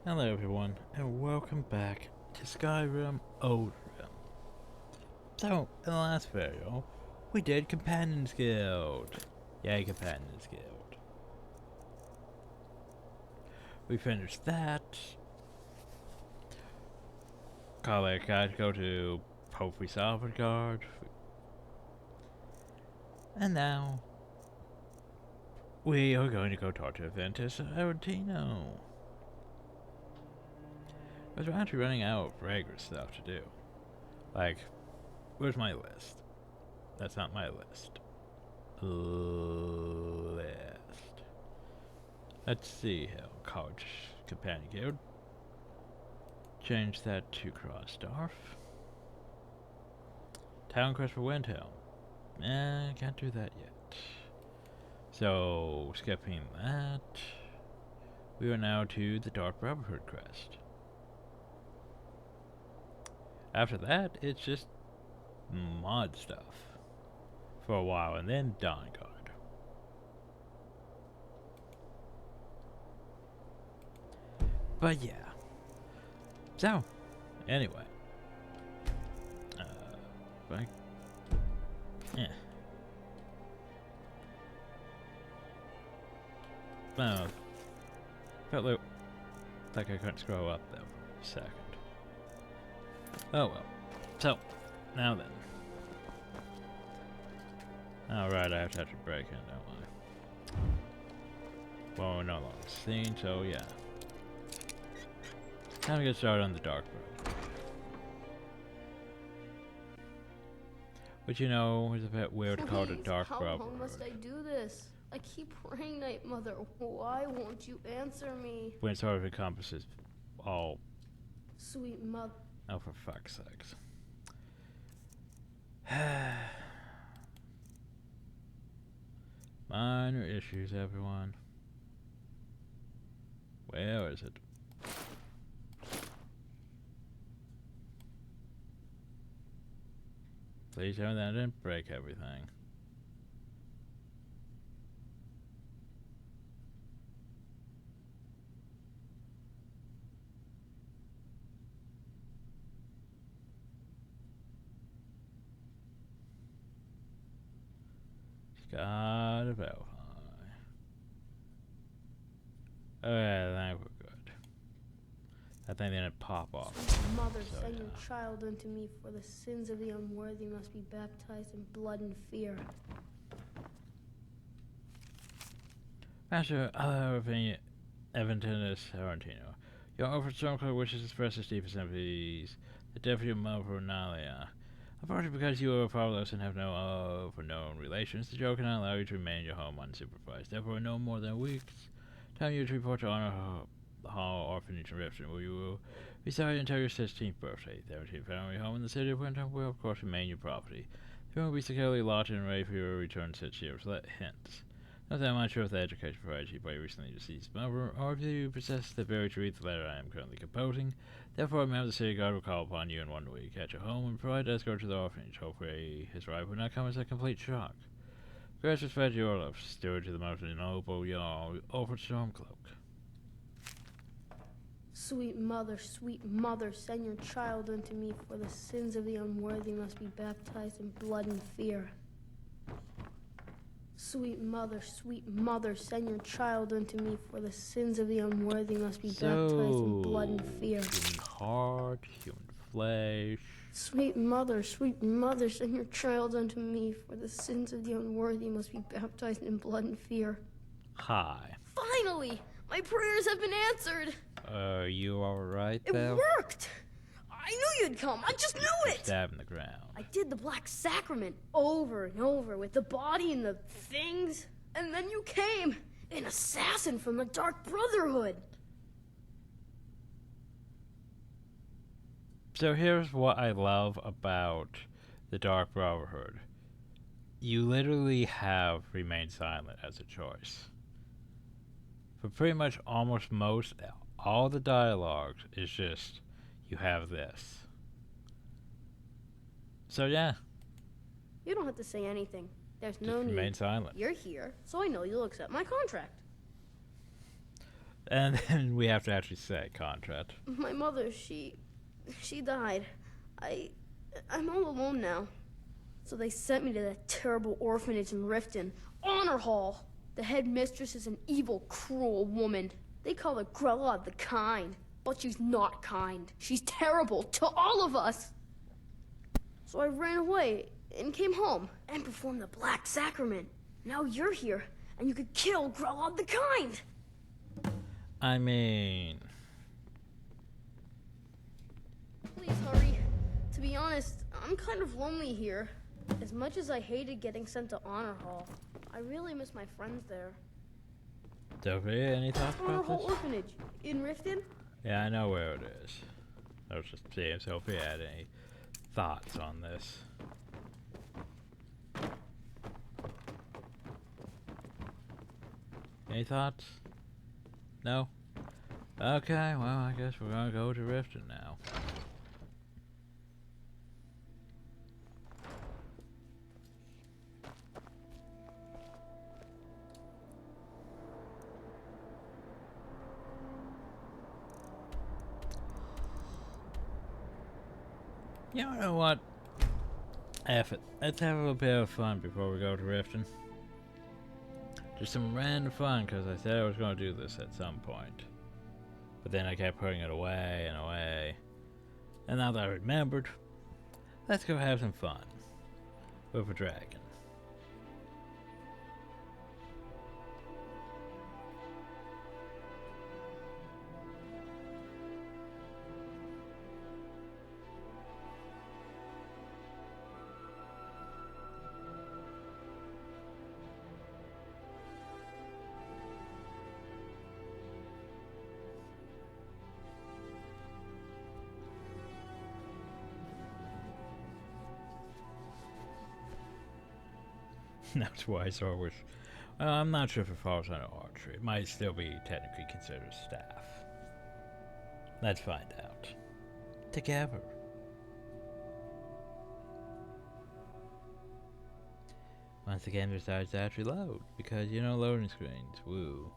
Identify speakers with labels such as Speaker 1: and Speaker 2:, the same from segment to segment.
Speaker 1: Hello everyone, and welcome back to Skyrim Oldrim. So, in the last video, we did Companions Guild. Yay, Companions Guild. We finished that. Colleague guys go to hopefully Salvadgard. And now, we are going to go talk to Ventus Arantino. Because we're actually running out of regular stuff to do. Like, where's my list? That's not my list. List. Let's see here. College Companion Guild. Change that to Crossdarf. Town Quest for Windhelm. Can't do that yet. So, skipping that. We are now to the Dark Brotherhood quest. After that, it's just mod stuff for a while, and then Dawnguard. But yeah. So, anyway. No. Felt like I couldn't scroll up there for a second. Oh well. So, now then. Alright, I have to actually break in, don't I? Well, we're no longer seen, so yeah. Time to get started on the Dark Road. Which, you know, is a bit weird to call it a Dark Road.
Speaker 2: How long must I do this? I keep praying, Night Mother. Why won't you answer me?
Speaker 1: When it sort of encompasses all.
Speaker 2: Sweet mother.
Speaker 1: Oh, for fuck's sakes. Minor issues, everyone. Where is it? Please tell me that I didn't break everything. Gotta verify. Okay, I think we're good. I think they didn't pop off.
Speaker 2: Mother,
Speaker 1: So,
Speaker 2: send
Speaker 1: yeah.
Speaker 2: your child unto me, for the sins of the unworthy must be baptized in blood and fear.
Speaker 1: Master Aventinus Arantino, your offered Stormcloak wishes to express his deepest sympathies. The death of your mother, Nalia. Unfortunately, because you are fatherless and have no of or known relations, the jail cannot allow you to remain in your home unsupervised. Therefore, no more than a week's time you to report to Honor Hall Orphanage in Riften, where you will reside until your 16th birthday. The 17th family home in the city of Windhelm will, of course, remain your property. The room will be securely locked and ready for your return 6 years. Let hints. Not that I'm not sure if the education provided you by your recently deceased mother, or if you possess the ability to read the letter I am currently composing. Therefore, a member of the city guard will call upon you in 1 week at your home and provide escort to the orphanage. Hopefully, his arrival will not come as a complete shock. Grace respect your love, steward to the most noble Jarl, offered Stormcloak.
Speaker 2: Sweet mother, send your child unto me, for the sins of the unworthy must be baptized in blood and fear. Sweet mother, send your child unto me, for the sins of the unworthy must be baptized in blood and fear.
Speaker 1: Human heart, human flesh.
Speaker 2: Sweet mother, send your child unto me, for the sins of the unworthy must be baptized in blood and fear.
Speaker 1: Hi.
Speaker 2: Finally! My prayers have been answered!
Speaker 1: Are you alright
Speaker 2: It
Speaker 1: there?
Speaker 2: worked! I knew you'd come! I just knew it!
Speaker 1: Stab in the ground.
Speaker 2: I did the Black Sacrament over and over with the body and the things, and then you came! An assassin from the Dark Brotherhood!
Speaker 1: So here's what I love about the Dark Brotherhood. You literally have Remain Silent as a choice. For pretty much almost all the dialogues is just, you have this. So yeah.
Speaker 2: You don't have to say anything. There's no
Speaker 1: Just
Speaker 2: need.
Speaker 1: remain silent.
Speaker 2: You're here, so I know you'll accept my contract.
Speaker 1: And then we have to actually say contract.
Speaker 2: My mother, she died. I'm all alone now. So they sent me to that terrible orphanage in Riften. Honor Hall. The headmistress is an evil, cruel woman. They call her Grella the Kind. But she's not kind. She's terrible to all of us. So I ran away and came home and performed the Black Sacrament. Now you're here, and you could kill Grella the Kind.
Speaker 1: I mean...
Speaker 2: Please hurry. To be honest, I'm kind of lonely here. As much as I hated getting sent to Honor Hall, I really miss my friends there.
Speaker 1: Sophia, any thoughts
Speaker 2: Honor
Speaker 1: about
Speaker 2: Hall
Speaker 1: this?
Speaker 2: Orphanage in Riften?
Speaker 1: Yeah, I know where it is. I was just seeing if Sophia had any thoughts on this. Any thoughts? No? Okay, well, I guess we're gonna go to Riften now. You know what? F it. Let's have a bit of fun before we go to Riften. Just some random fun, because I said I was going to do this at some point. But then I kept putting it away and away. And now that I remembered, let's go have some fun with a dragon. That's why I saw it was... I'm not sure if it falls under archery. It might still be technically considered staff. Let's find out. Together. Once the game decides to actually load. Because, you know, loading screens. Woo.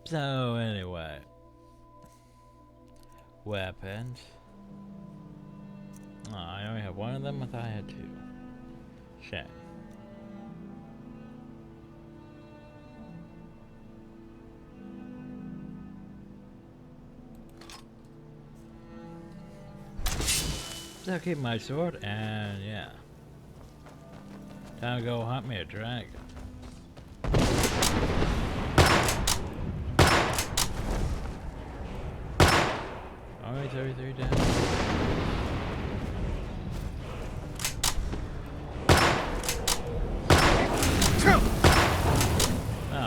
Speaker 1: So, anyway. Weapons. Oh, I only have one of them. I thought I had two. Shame. So I'll keep my sword, and yeah. Time to go hunt me a dragon. Only 33 damage. Oh,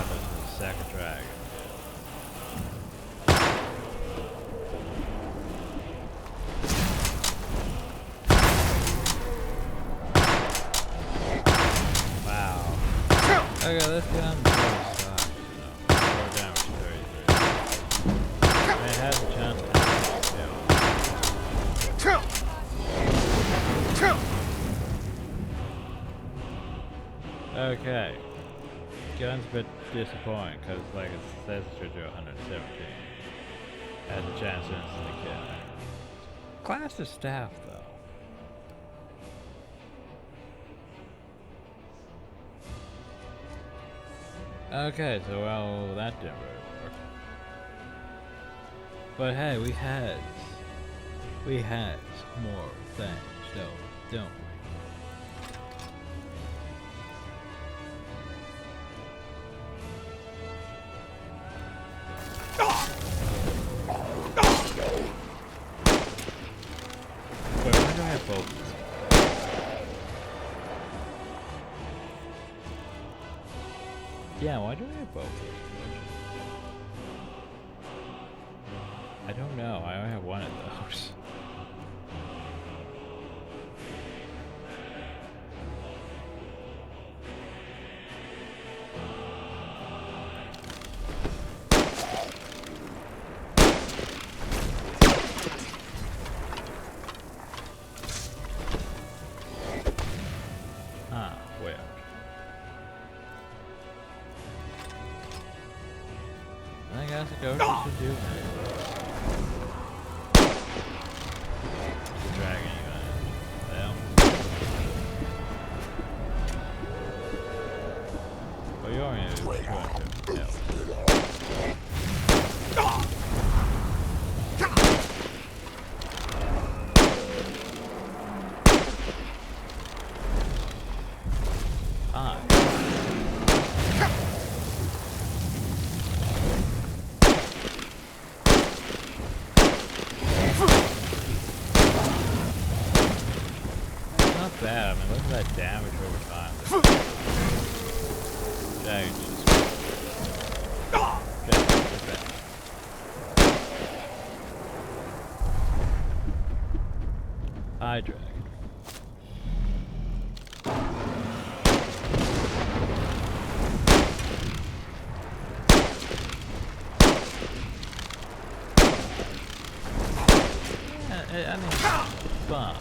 Speaker 1: the second dragon. Wow. Okay, this gun sucks. Damage 33. It has a chance to okay. Gun's a bit disappointing because, like, it says it should do 117. Has a chance to instantly kill. Class is staff, though. Okay, so well, that didn't really work. But hey, we had more things, don't we? Wait, why do I have both? Yeah, why do I have both? I don't know. I only have one of those. guess the ghost should do that. Dragging you in. Well. Well, you already know what to do. Not bad. I mean, look at that damage over time. Dragon's just bad. Hi, dragon. I mean, fun.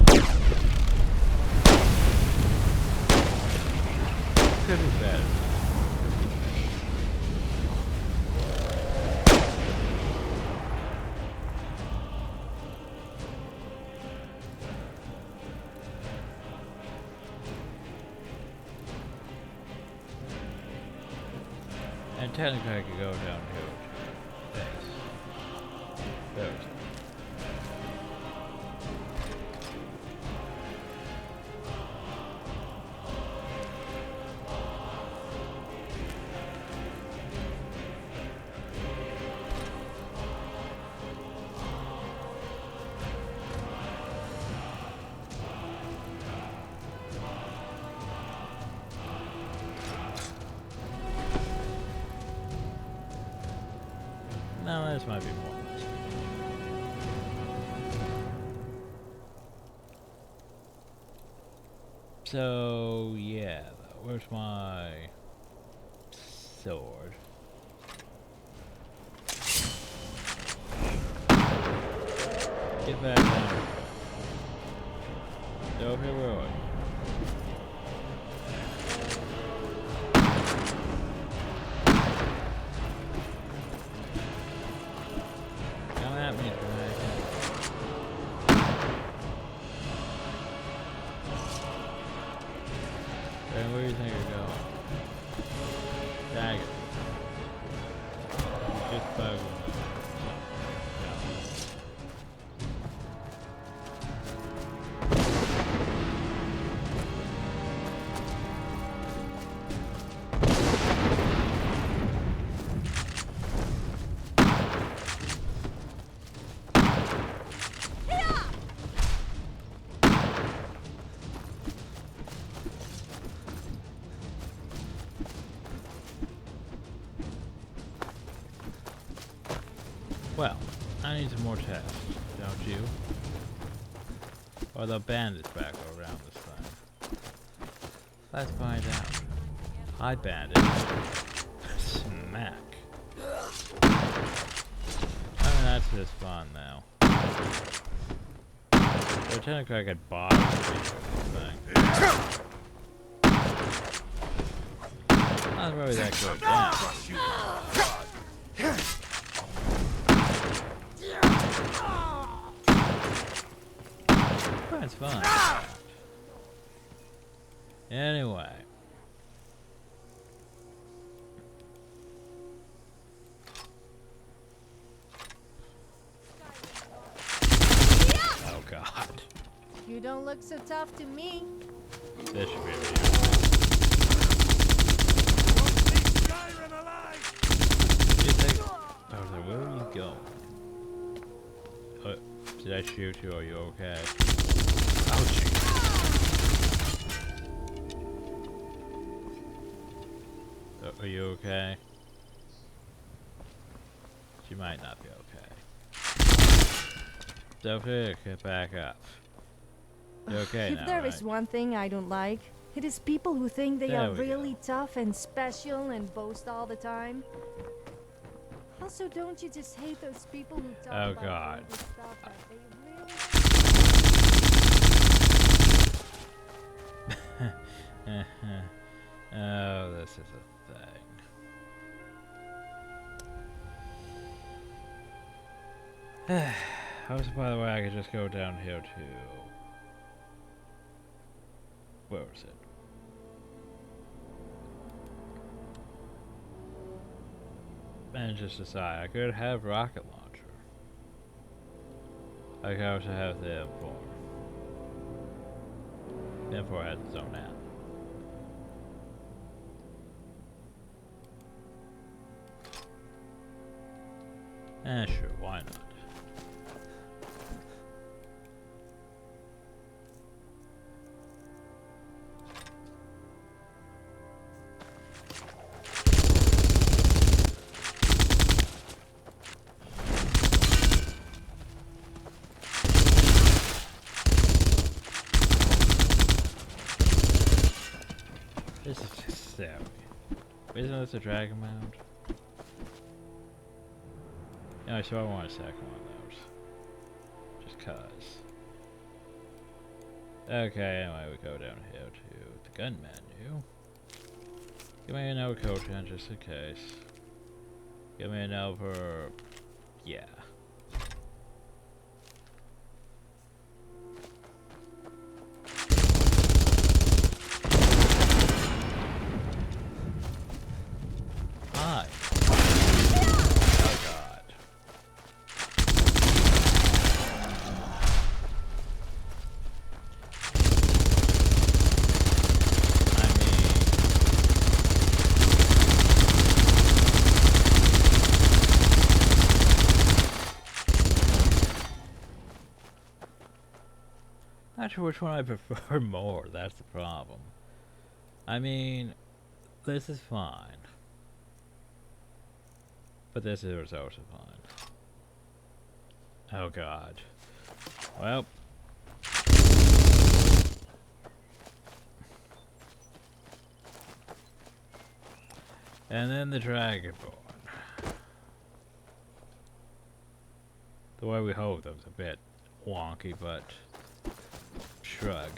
Speaker 1: Could be better. And technically I could go downhill. Thanks. There. No, this might be more. So, yeah, where's my sword? Get back down. Over here, where are you? Where do you think you're going? Dagger. Just bug me. Well, I need some more tests, don't you? Or the bandits back around this time. Let's find out. Hi, bandit. Smack. I mean, that's just fun now. So technically I could buy this thing. Not really that good. Damn. That's fun. Anyway. Oh God.
Speaker 3: You don't look so tough to me.
Speaker 1: This should be really
Speaker 4: Skyrim alive!
Speaker 1: you think? Oh, so where are you going? Did I shoot you? Are you okay? Oh, jeez. Are you okay? She might not be okay. Sophia, get back up. You're okay now,
Speaker 3: If there
Speaker 1: right?
Speaker 3: is one thing I don't like, it is people who think they
Speaker 1: There
Speaker 3: are
Speaker 1: we
Speaker 3: really tough and special and boast all the time. Also, don't you just hate those people who talk
Speaker 1: Oh,
Speaker 3: about
Speaker 1: God.
Speaker 3: all this stuff that they really...
Speaker 1: Oh, this is a thing. Also, by the way, I could just go down here to... Where was it? And just decide I could have rocket launcher. I could also have the M4. The M4 has its own app. Sure, why not? This is just silly. Isn't this a dragon mount? Yeah, so I want a second one of those. Just cause. Okay, anyway, we go down here to the gun menu. Give me another coat gun just in case. Give me another... yeah. Hi. Oh god. Not sure which one I prefer more, that's the problem. I mean, this is fine. But this is also fine. Oh god. Well. And then the Dragonborn. The way we hold them's a bit wonky, but shrug.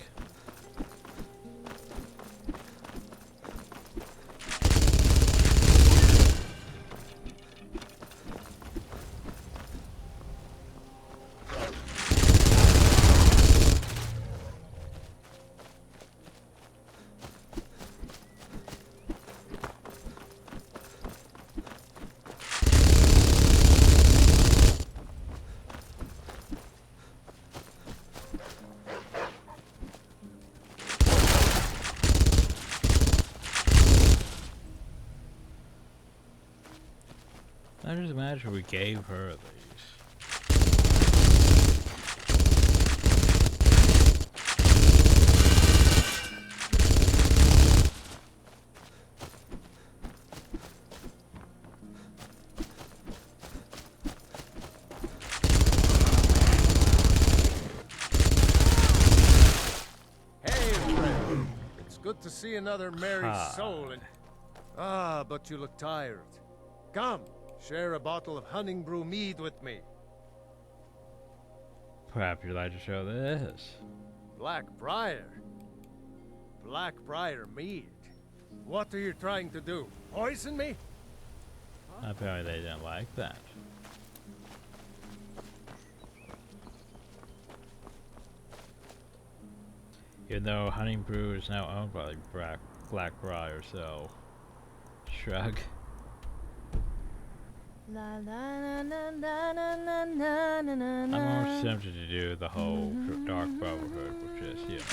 Speaker 1: I just imagine we gave her these.
Speaker 4: Hey, friend. It's good to see another merry soul and... Ah, but you look tired. Come, share a bottle of Hunting Brew mead with me.
Speaker 1: Perhaps you'd like to show this.
Speaker 4: Black Briar. Black Briar mead. What are you trying to do? Poison me?
Speaker 1: Apparently they didn't like that. Even though Hunting Brew is now owned by Blackbriar, so shrug.
Speaker 3: La la la la la la la la la.
Speaker 1: I'm almost tempted to do the whole Dark Brotherhood, which is, you know.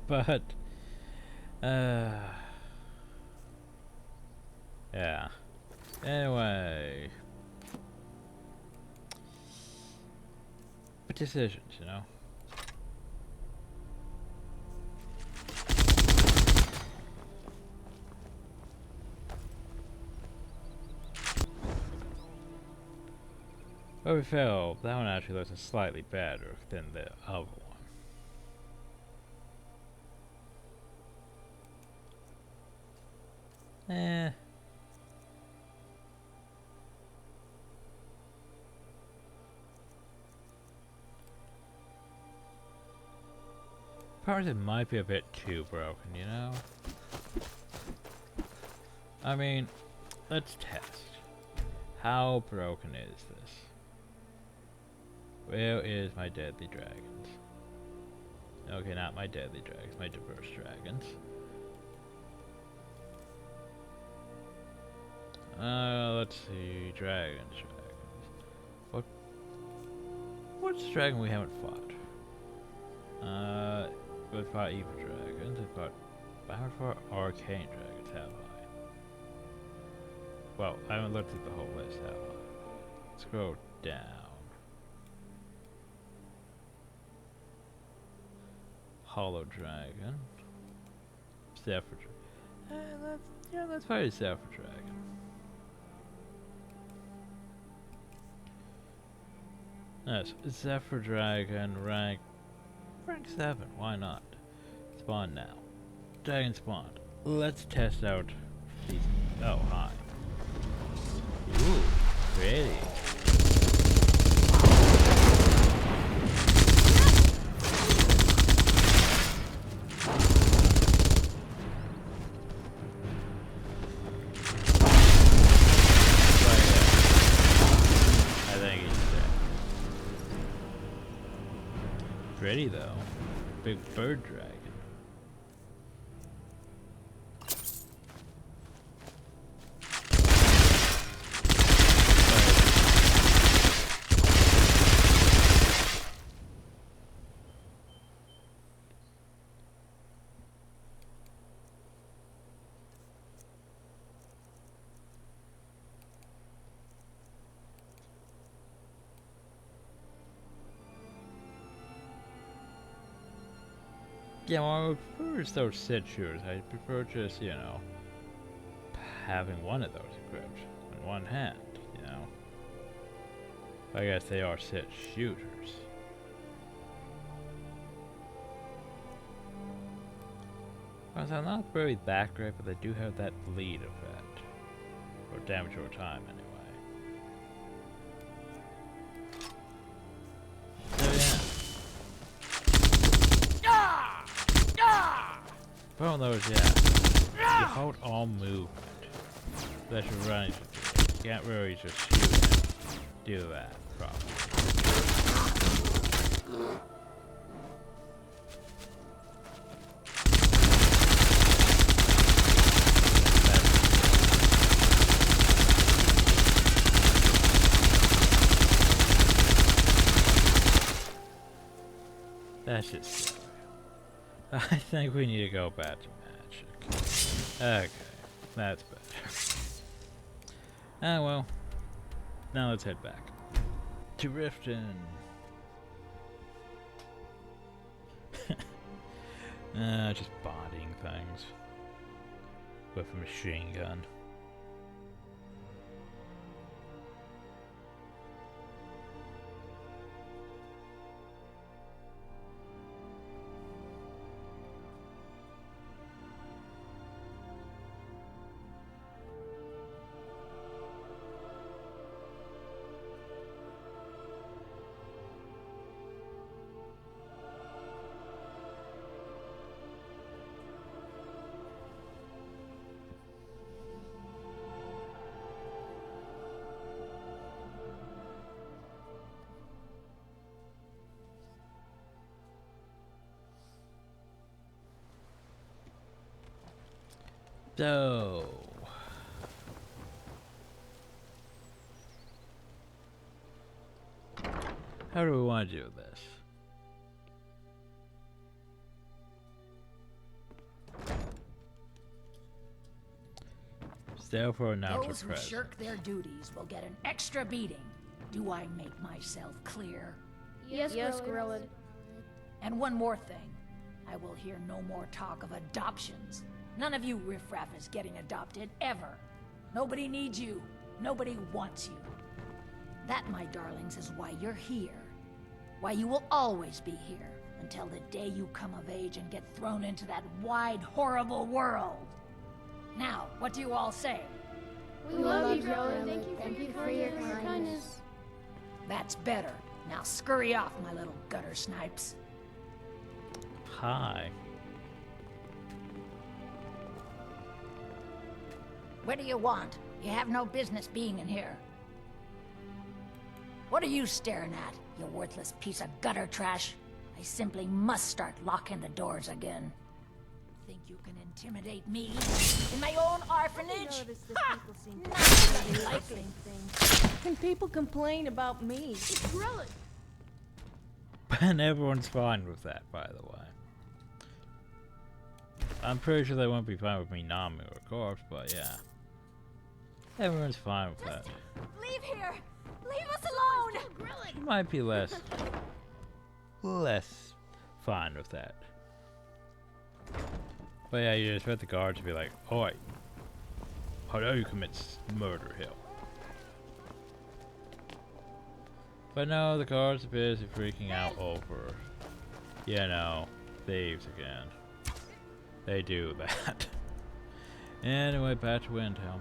Speaker 1: But, yeah. Anyway. But decisions, you know. But we feel that one actually looks slightly better than the other one. Part of it might be a bit too broken, you know? I mean, let's test. How broken is this? Where is my deadly dragons? Okay, not my deadly dragons, my diverse dragons. Let's see, dragons. What's the dragon we haven't fought? We've fought evil dragons, I haven't fought arcane dragons, have I? Well, I haven't looked at the whole list, have I? Let's go down. Hollow dragon. Zephyr dragon. Let's fight a Zephyr dragon. Yes, Zephyr dragon rank 7. Why not? Spawn now. Dragon spawned. Let's test out these. Oh, hi. Ooh, pretty. Pretty though. Big bird dragon. Yeah, well, I would prefer those sit shooters. I prefer just, you know, having one of those equipped in one hand, you know. I guess they are sit shooters. Because I'm not very that great, but they do have that bleed effect. Or damage over time, anyway. Problem though is, yeah, you hold all movement that you're running to do. You can't really just shoot and do that properly. That's just silly. I think we need to go back to magic. Okay, that's better. Ah, well. Now let's head back to Riften. Just bodying things with a machine gun. So, how do we want to do this? Therefore, now
Speaker 5: those who shirk their duties will get an extra beating. Do I make myself clear?
Speaker 2: Yes, Gorilla.
Speaker 5: And one more thing. I will hear no more talk of adoptions. None of you riffraff is getting adopted, ever. Nobody needs you. Nobody wants you. That, my darlings, is why you're here. Why you will always be here, until the day you come of age and get thrown into that wide, horrible world. Now, what do you all say?
Speaker 2: We love you, Gorilla. Thank you for your kindness.
Speaker 5: That's better. Now scurry off, my little gutter snipes.
Speaker 1: Hi.
Speaker 5: What do you want? You have no business being in here. What are you staring at, you worthless piece of gutter trash? I simply must start locking the doors again. Think you can intimidate me in my own orphanage? Ha! Nothing likely.
Speaker 3: Can people complain about me?
Speaker 2: It's Grelin.
Speaker 1: And everyone's fine with that, by the way. I'm pretty sure they won't be fine with me nomming a corpse, but yeah. Everyone's fine with that.
Speaker 3: Leave here! Leave us alone!
Speaker 1: She might be less fine with that. But yeah, you just want the guards to be like, oi, how dare you commit murder here? But no, the guards are busy freaking out over, you know, thieves again. They do that. Anyway, back to Windhelm.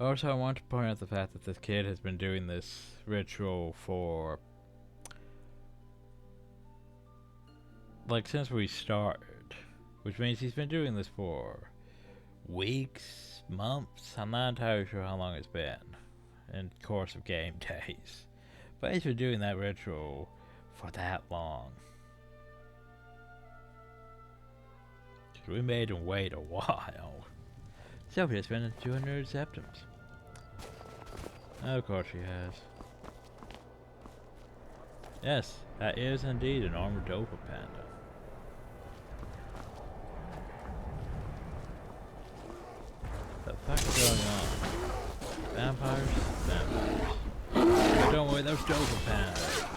Speaker 1: Also, I want to point out the fact that this kid has been doing this ritual for, like, since we started. Which means he's been doing this for weeks, months. I'm not entirely sure how long it's been in the course of game days. But he's been doing that ritual for that long. We made him wait a while. Sylvia's been into 200 septums. Of course she has. Yes, that is indeed an armored dopa panda. The fuck is going on? Vampires? Vampires. But don't worry, those dopa pandas.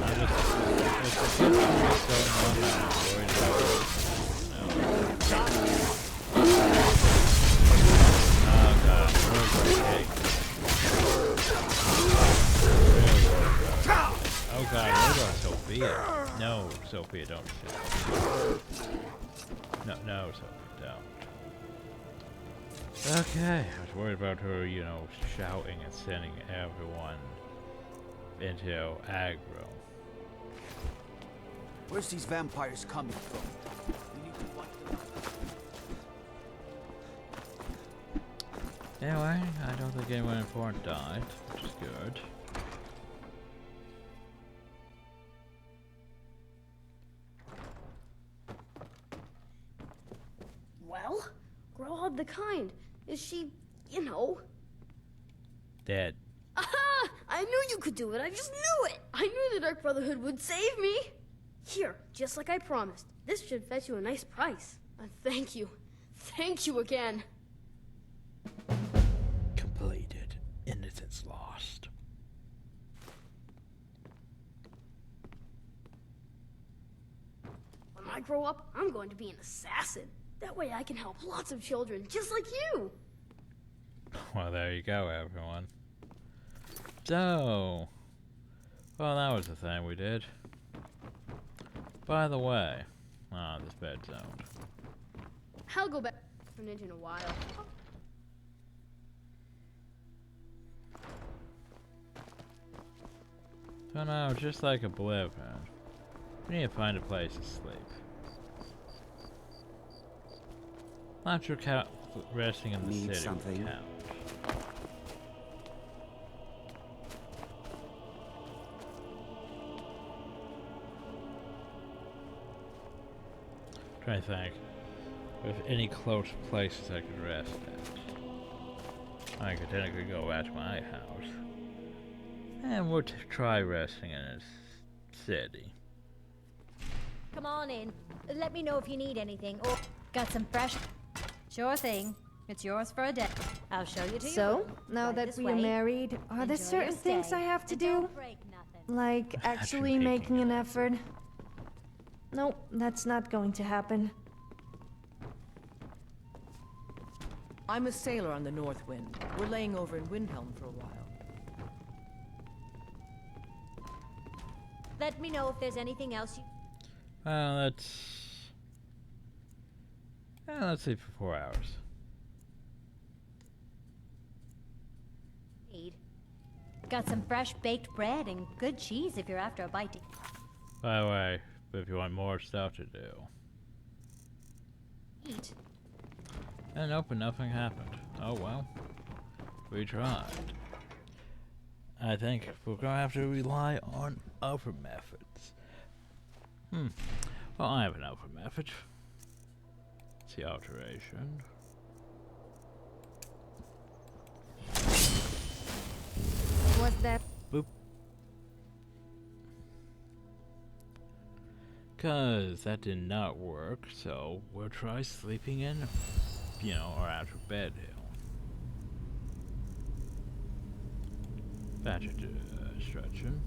Speaker 1: I'm just going on. I'm worried about it. Oh god, what about Sophia? No, Sophia, don't shoot. No, Sophia, don't. Okay, I was worried about her, you know, shouting and sending everyone into aggro.
Speaker 6: Where's these vampires coming from? We need to watch them.
Speaker 1: Anyway, I don't think anyone important died, which is good.
Speaker 2: Well, Grohog the Kind. Is she, you know?
Speaker 1: Dead.
Speaker 2: Aha! I knew you could do it. I just knew it. I knew the Dark Brotherhood would save me. Here, just like I promised. This should fetch you a nice price. Thank you. Thank you again.
Speaker 1: Completed. Innocence lost.
Speaker 2: When I grow up, I'm going to be an assassin. That way I can help lots of children, just like you.
Speaker 1: Well, there you go, everyone. So, well, that was the thing we did. By the way, this bed's zoned.
Speaker 2: I'll go back to the orphanage in a while.
Speaker 1: So now, just like Oblivion, we need to find a place to sleep. Not sure resting in the
Speaker 6: Need
Speaker 1: city
Speaker 6: something?
Speaker 1: would count. Trying to think if any close places I could rest at. I could technically go back to my house. And we'll try resting in a city.
Speaker 3: Come on in. Let me know if you need anything or got some fresh. Sure thing. It's yours for a day. I'll show you to
Speaker 7: So,
Speaker 3: your room.
Speaker 7: now
Speaker 3: Right
Speaker 7: that
Speaker 3: this
Speaker 7: we are
Speaker 3: way.
Speaker 7: married, are there
Speaker 3: Enjoy
Speaker 7: certain
Speaker 3: your
Speaker 7: things
Speaker 3: stay.
Speaker 7: I have to
Speaker 3: And
Speaker 7: do?
Speaker 3: don't break nothing.
Speaker 7: Like actually making an effort? Nope, that's not going to happen.
Speaker 8: I'm a sailor on the North Wind. We're laying over in Windhelm for a while.
Speaker 3: Let me know if there's anything else you...
Speaker 1: let's sleep for 4 hours.
Speaker 3: need. Got some fresh baked bread and good cheese if you're after a bite to...
Speaker 1: By the way, if you want more stuff to do.
Speaker 3: eat.
Speaker 1: And nope, nothing happened. Oh well. We tried. I think we're gonna have to rely on other methods. Well, I have another method. It's the alteration.
Speaker 7: Was that?
Speaker 1: Boop. Cause that did not work, so we'll try sleeping in, or out of bed hill. Badger stretching.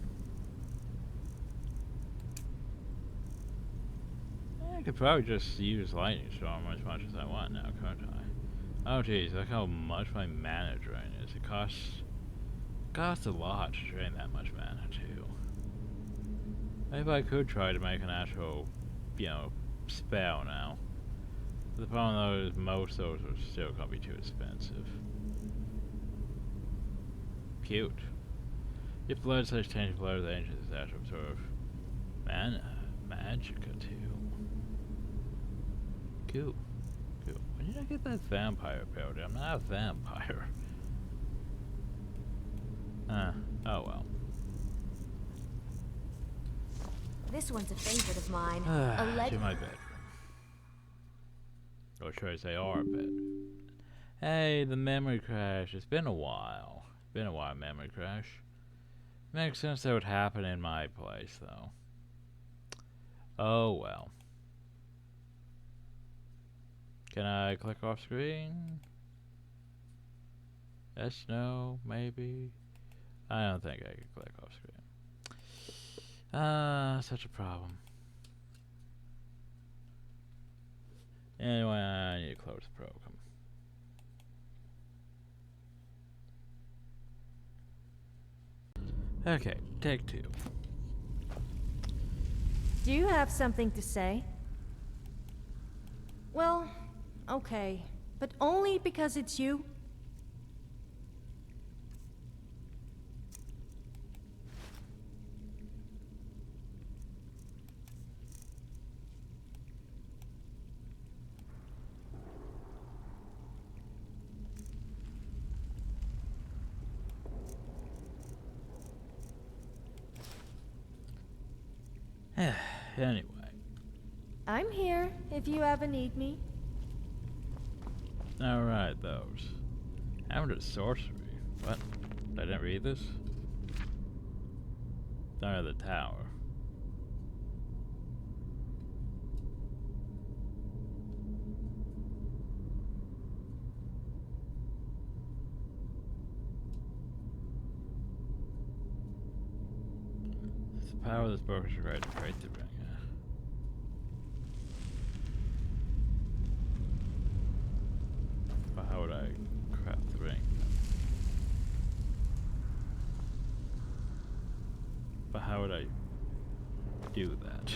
Speaker 1: I could probably just use lightning storm as much as I want now, couldn't I? Oh geez, look how much my mana drain is. It costs a lot to drain that much mana too. Maybe I could try to make an actual, spell now. But the problem though is most of those are still gonna be too expensive. Cute. If blood such change blood of the ancients is actually absorb mana magicka too. Cool. Cool. When did I get that vampire ability? I'm not a vampire. Oh well.
Speaker 3: This one's a favorite of mine.
Speaker 1: To my bedroom. Or should I say our bed? Hey, the memory crash. It's been a while. Memory crash. Makes sense that would happen in my place, though. Oh well. Can I click off screen? Yes, no, maybe. I don't think I can click off screen. Such a problem. Anyway, I need to close the program. Okay, take 2.
Speaker 7: Do you have something to say? Well, okay, but only because it's you.
Speaker 1: Anyway.
Speaker 7: I'm here if you ever need me.
Speaker 1: Alright, those. Amateur sorcery. What? I didn't read this? Down at the tower. It's the power of this book is right to create the ring. How would I craft the ring? But how would I do that?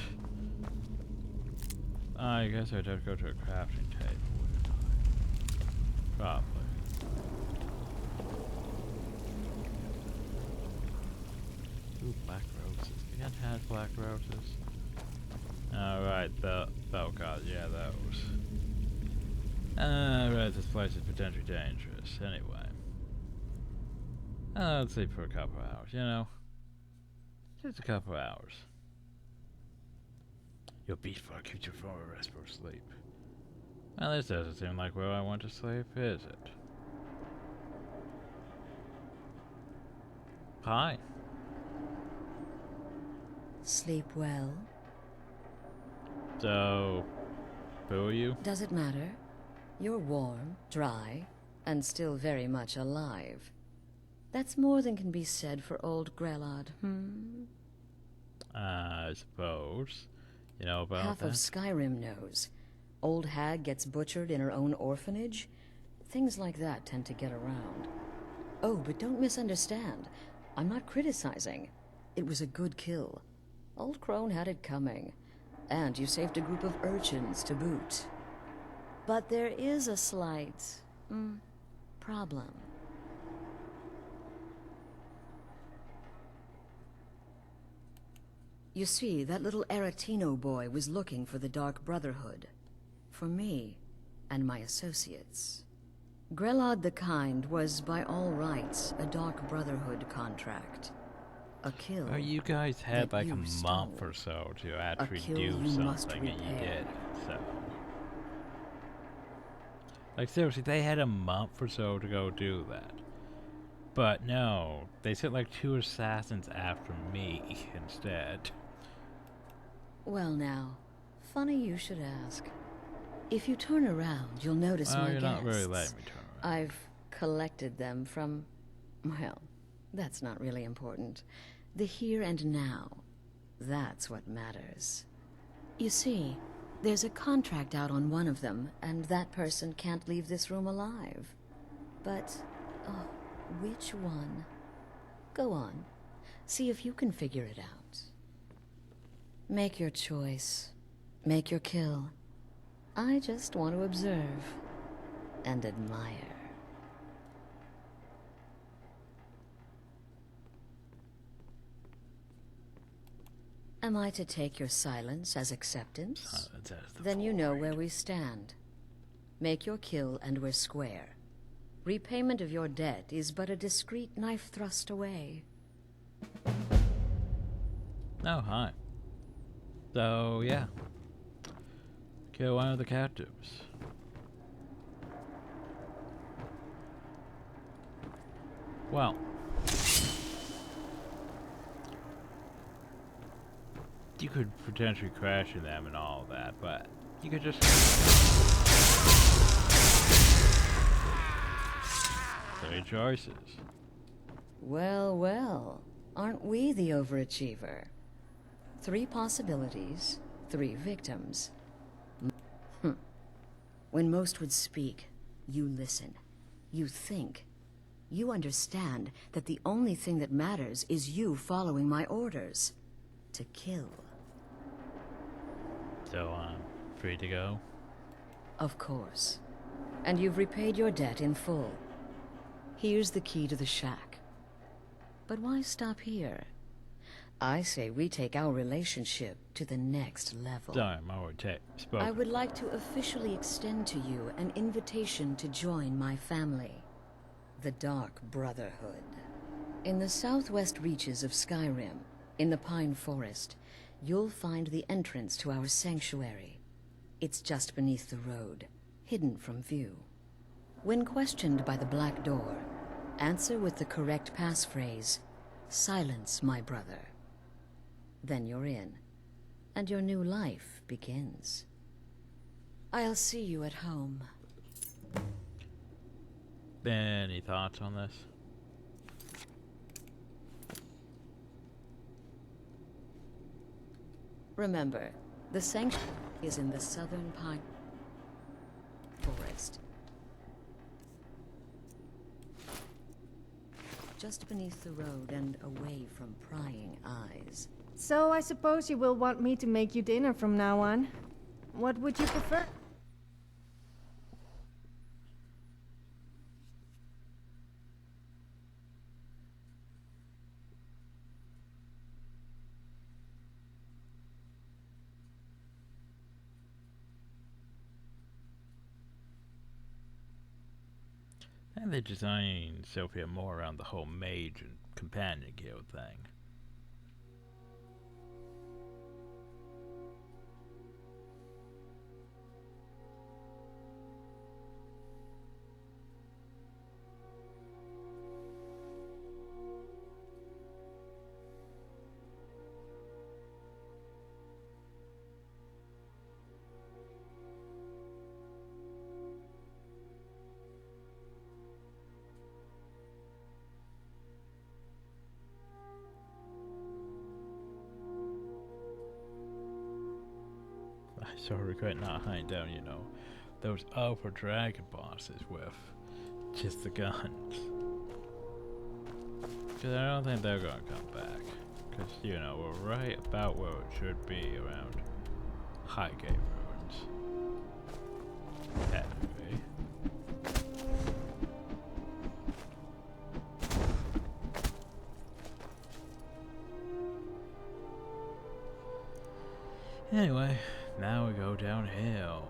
Speaker 1: I guess I'd have to go to a crafting table, wouldn't I? Probably. Ooh, black roses. I can't have black roses. Alright, oh god, yeah, those. Right, this place is potentially dangerous. Anyway. Let's sleep for a couple hours, Just a couple hours. Your peaceful keeps you from a restful sleep. Well, this doesn't seem like where I want to sleep, is it? Hi.
Speaker 9: Sleep well?
Speaker 1: So, who are you?
Speaker 9: Does it matter? You're warm, dry, and still very much alive. That's more than can be said for old Grelod,
Speaker 1: I suppose. You know about
Speaker 9: Half
Speaker 1: that?
Speaker 9: of Skyrim knows. Old hag gets butchered in her own orphanage. Things like that tend to get around. Oh, but don't misunderstand. I'm not criticizing. It was a good kill. Old Crone had it coming. And you saved a group of urchins to boot. But there is a slight... problem. You see, that little Aretino boy was looking for the Dark Brotherhood. For me and my associates. Grelod the Kind was, by all rights, a Dark Brotherhood contract. A kill.
Speaker 1: Oh, you guys had
Speaker 9: that
Speaker 1: like
Speaker 9: you
Speaker 1: a
Speaker 9: stole.
Speaker 1: month or so to actually
Speaker 9: kill
Speaker 1: do
Speaker 9: you must
Speaker 1: something, and you
Speaker 9: repair.
Speaker 1: did. So, like seriously, they had a month or so to go do that. But no, they sent like 2 assassins after me instead.
Speaker 9: Well now, funny you should ask. If you turn around, you'll notice
Speaker 1: Well,
Speaker 9: my
Speaker 1: you're
Speaker 9: guests.
Speaker 1: not really letting me turn around.
Speaker 9: I've collected them from... well, that's not really important. The here and now. That's what matters. You see, there's a contract out on one of them, and that person can't leave this room alive. But, oh, which one? Go on. See if you can figure it out. Make your choice. Make your kill. I just want to observe and admire. Am I to take your silence as acceptance?
Speaker 1: Silence as the
Speaker 9: Then you know
Speaker 1: void.
Speaker 9: where we stand. Make your kill and we're square. Repayment of your debt is but a discreet knife thrust away.
Speaker 1: Oh, hi. So, yeah. Kill one of the captives. Well. You could potentially crash in them and all that, but you could just... Three choices.
Speaker 9: Well, well. Aren't we the overachiever? 3 possibilities, 3 victims. When most would speak, you listen. You think. You understand that the only thing that matters is you following my orders. To kill.
Speaker 1: So, free to go?
Speaker 9: Of course. And you've repaid your debt in full. Here's the key to the shack. But why stop here? I say we take our relationship to the next level.
Speaker 1: Sorry, I'm already spoken.
Speaker 9: I would like to officially extend to you an invitation to join my family, the Dark Brotherhood. In the southwest reaches of Skyrim, in the Pine Forest, you'll find the entrance to our sanctuary. It's just beneath the road, hidden from view. When questioned by the Black Door, answer with the correct passphrase, "Silence, my brother." Then you're in, and your new life begins. I'll see you at home.
Speaker 1: Any thoughts on this?
Speaker 9: Remember, the sanctuary is in the southern Pine Forest. Just beneath the road and away from prying eyes.
Speaker 7: So I suppose you will want me to make you dinner from now on. What would you prefer?
Speaker 1: And they designed Sophia more around the whole mage and companion guild thing. I so regret not hunting down, those upper dragon bosses with Just the guns. Because I don't think they're gonna come back. Because, you know, we're right about where it should be, around Highgate Ruins. Anyway. Anyway, now we go downhill.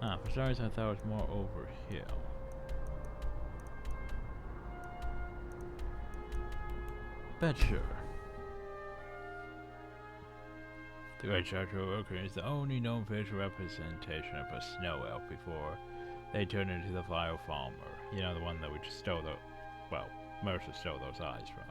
Speaker 1: Ah, for some reason I thought it was more over here. But sure. The Great Charger Worker is the only known visual representation of a snow elf before they turn into the vile farmer. You know, the one that we just stole the... well, Mercer stole those eyes from.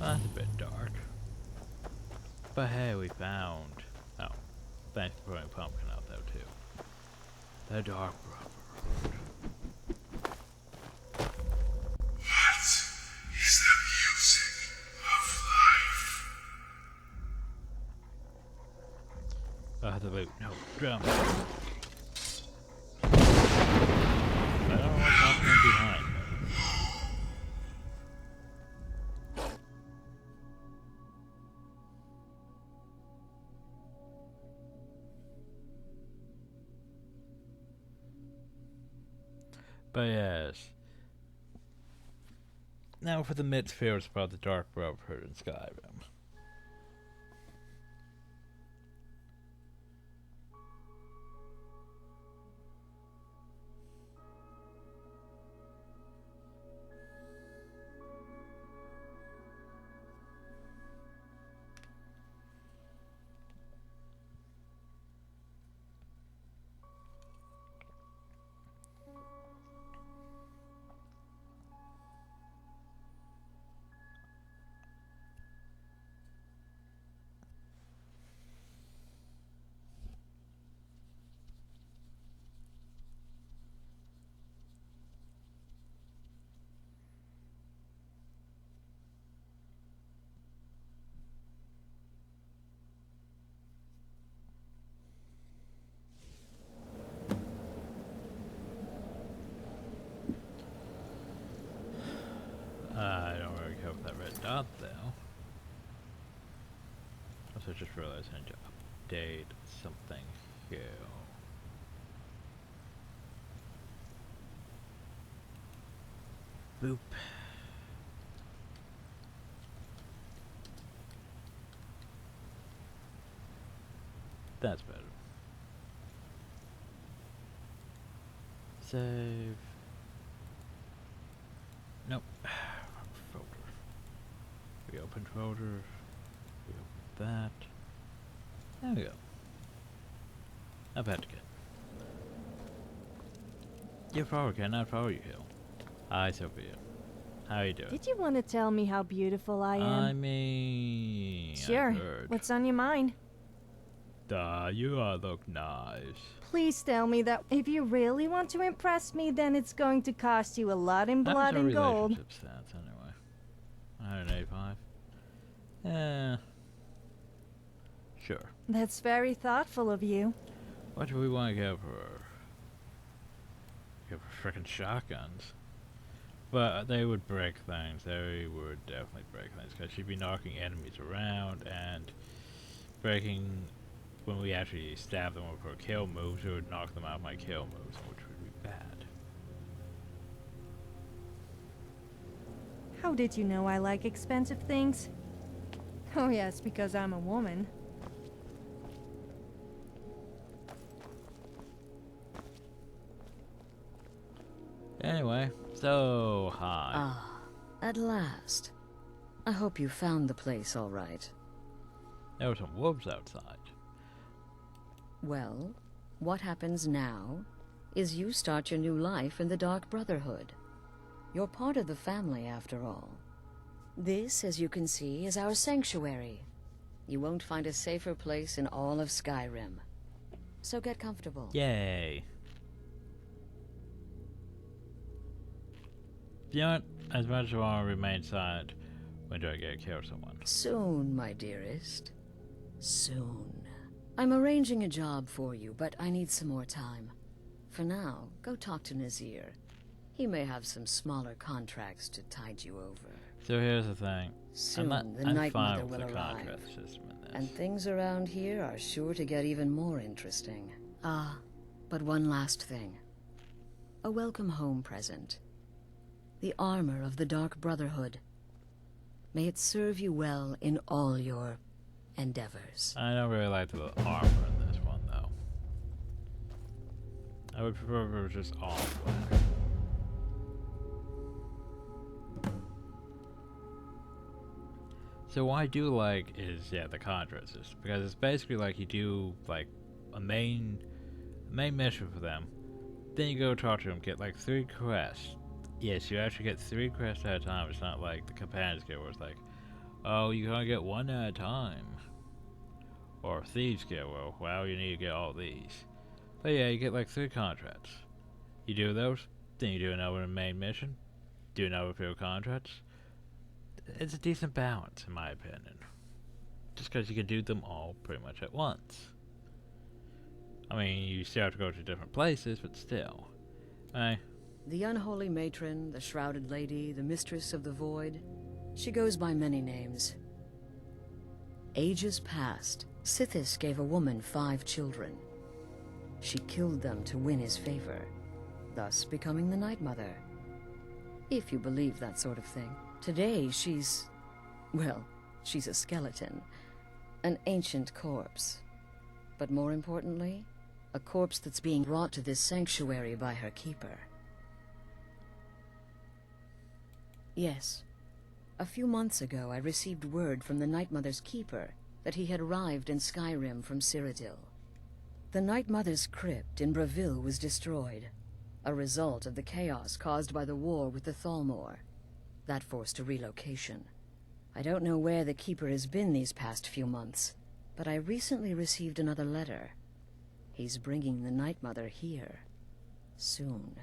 Speaker 1: That's a bit dark. But hey, we found... oh, thanks for putting a pumpkin out there too. The Dark Brotherhood.
Speaker 10: What is the music of life?
Speaker 1: The boot. No, drum. I don't know what's happening behind me. But yes. Now for the mid-spheres about the Dark Brotherhood in Skyrim. I don't really care for that red dot though. Also just realized I need to update something here. Boop. That's better. Save. Nope. Folder. Reopen folder. Reopen that. There we go. I've had to get. Your follower cannot follow you, Hill. Hi, Sophia. How you doing?
Speaker 7: Did you want to tell me how beautiful I am?
Speaker 1: I mean,
Speaker 7: Sure.
Speaker 1: I've heard.
Speaker 7: What's on your mind?
Speaker 1: You all look nice.
Speaker 7: Please tell me that if you really want to impress me, then it's going to cost you a lot in blood and gold.
Speaker 1: Relationship stats anyway. 185. Yeah. Sure.
Speaker 7: That's very thoughtful of you.
Speaker 1: What do we want to go for? Go for frickin' shotguns. But they would break things. They would definitely break things because she'd be knocking enemies around and breaking. When we actually stab them with her kill moves, it would knock them out of my kill moves, which would be bad.
Speaker 7: How did you know I like expensive things? Oh yes, because I'm a woman.
Speaker 1: Anyway, so hi.
Speaker 9: Ah, at last. I hope you found the place all right.
Speaker 1: There were some wolves outside.
Speaker 9: Well, what happens now is you start your new life in the Dark Brotherhood. You're part of the family, after all. This, as you can see, is our sanctuary. You won't find a safer place in all of Skyrim. So get comfortable.
Speaker 1: Yay. You know what? As much as I want to remain silent, when do I get to kill someone?
Speaker 9: Soon, my dearest. Soon. I'm arranging a job for you, but I need some more time. For now, go talk to Nazir. He may have some smaller contracts to tide you over.
Speaker 1: So here's the thing.
Speaker 9: Soon, the
Speaker 1: I'm
Speaker 9: Night
Speaker 1: fine
Speaker 9: Mother
Speaker 1: with
Speaker 9: will
Speaker 1: the
Speaker 9: arrive.
Speaker 1: contract system in this.
Speaker 9: And things around here are sure to get even more interesting. Ah, but one last thing. A welcome home present. The armor of the Dark Brotherhood. May it serve you well in all your endeavors.
Speaker 1: I don't really like the armor in this one, though. I would prefer if it was just all black. So what I do like is, yeah, the contract system. Because it's basically like you do, like, a main mission for them. Then you go talk to them, get, like, 3 quests. Yes, you actually get 3 quests at a time. It's not like the Companions Guild where it's like, oh, you can only get 1 at a time. Or Thieves Guild, well, you need to get all these. But yeah, you get like 3 contracts. You do those, then you do another main mission, do another few contracts. It's a decent balance, in my opinion. Just because you can do them all pretty much at once. I mean, you still have to go to different places, but still.
Speaker 9: The unholy matron, the shrouded lady, the mistress of the void. She goes by many names. Ages past, Sithis gave a woman 5 children. She killed them to win his favor, thus becoming the Night Mother. If you believe that sort of thing. Today she's... well, she's a skeleton. An ancient corpse. But more importantly, a corpse that's being brought to this sanctuary by her keeper. Yes. A few months ago I received word from the Night Mother's keeper that he had arrived in Skyrim from Cyrodiil. The Night Mother's crypt in Bravil was destroyed, a result of the chaos caused by the war with the Thalmor. That forced a relocation. I don't know where the keeper has been these past few months, but I recently received another letter. He's bringing the Night Mother here. Soon.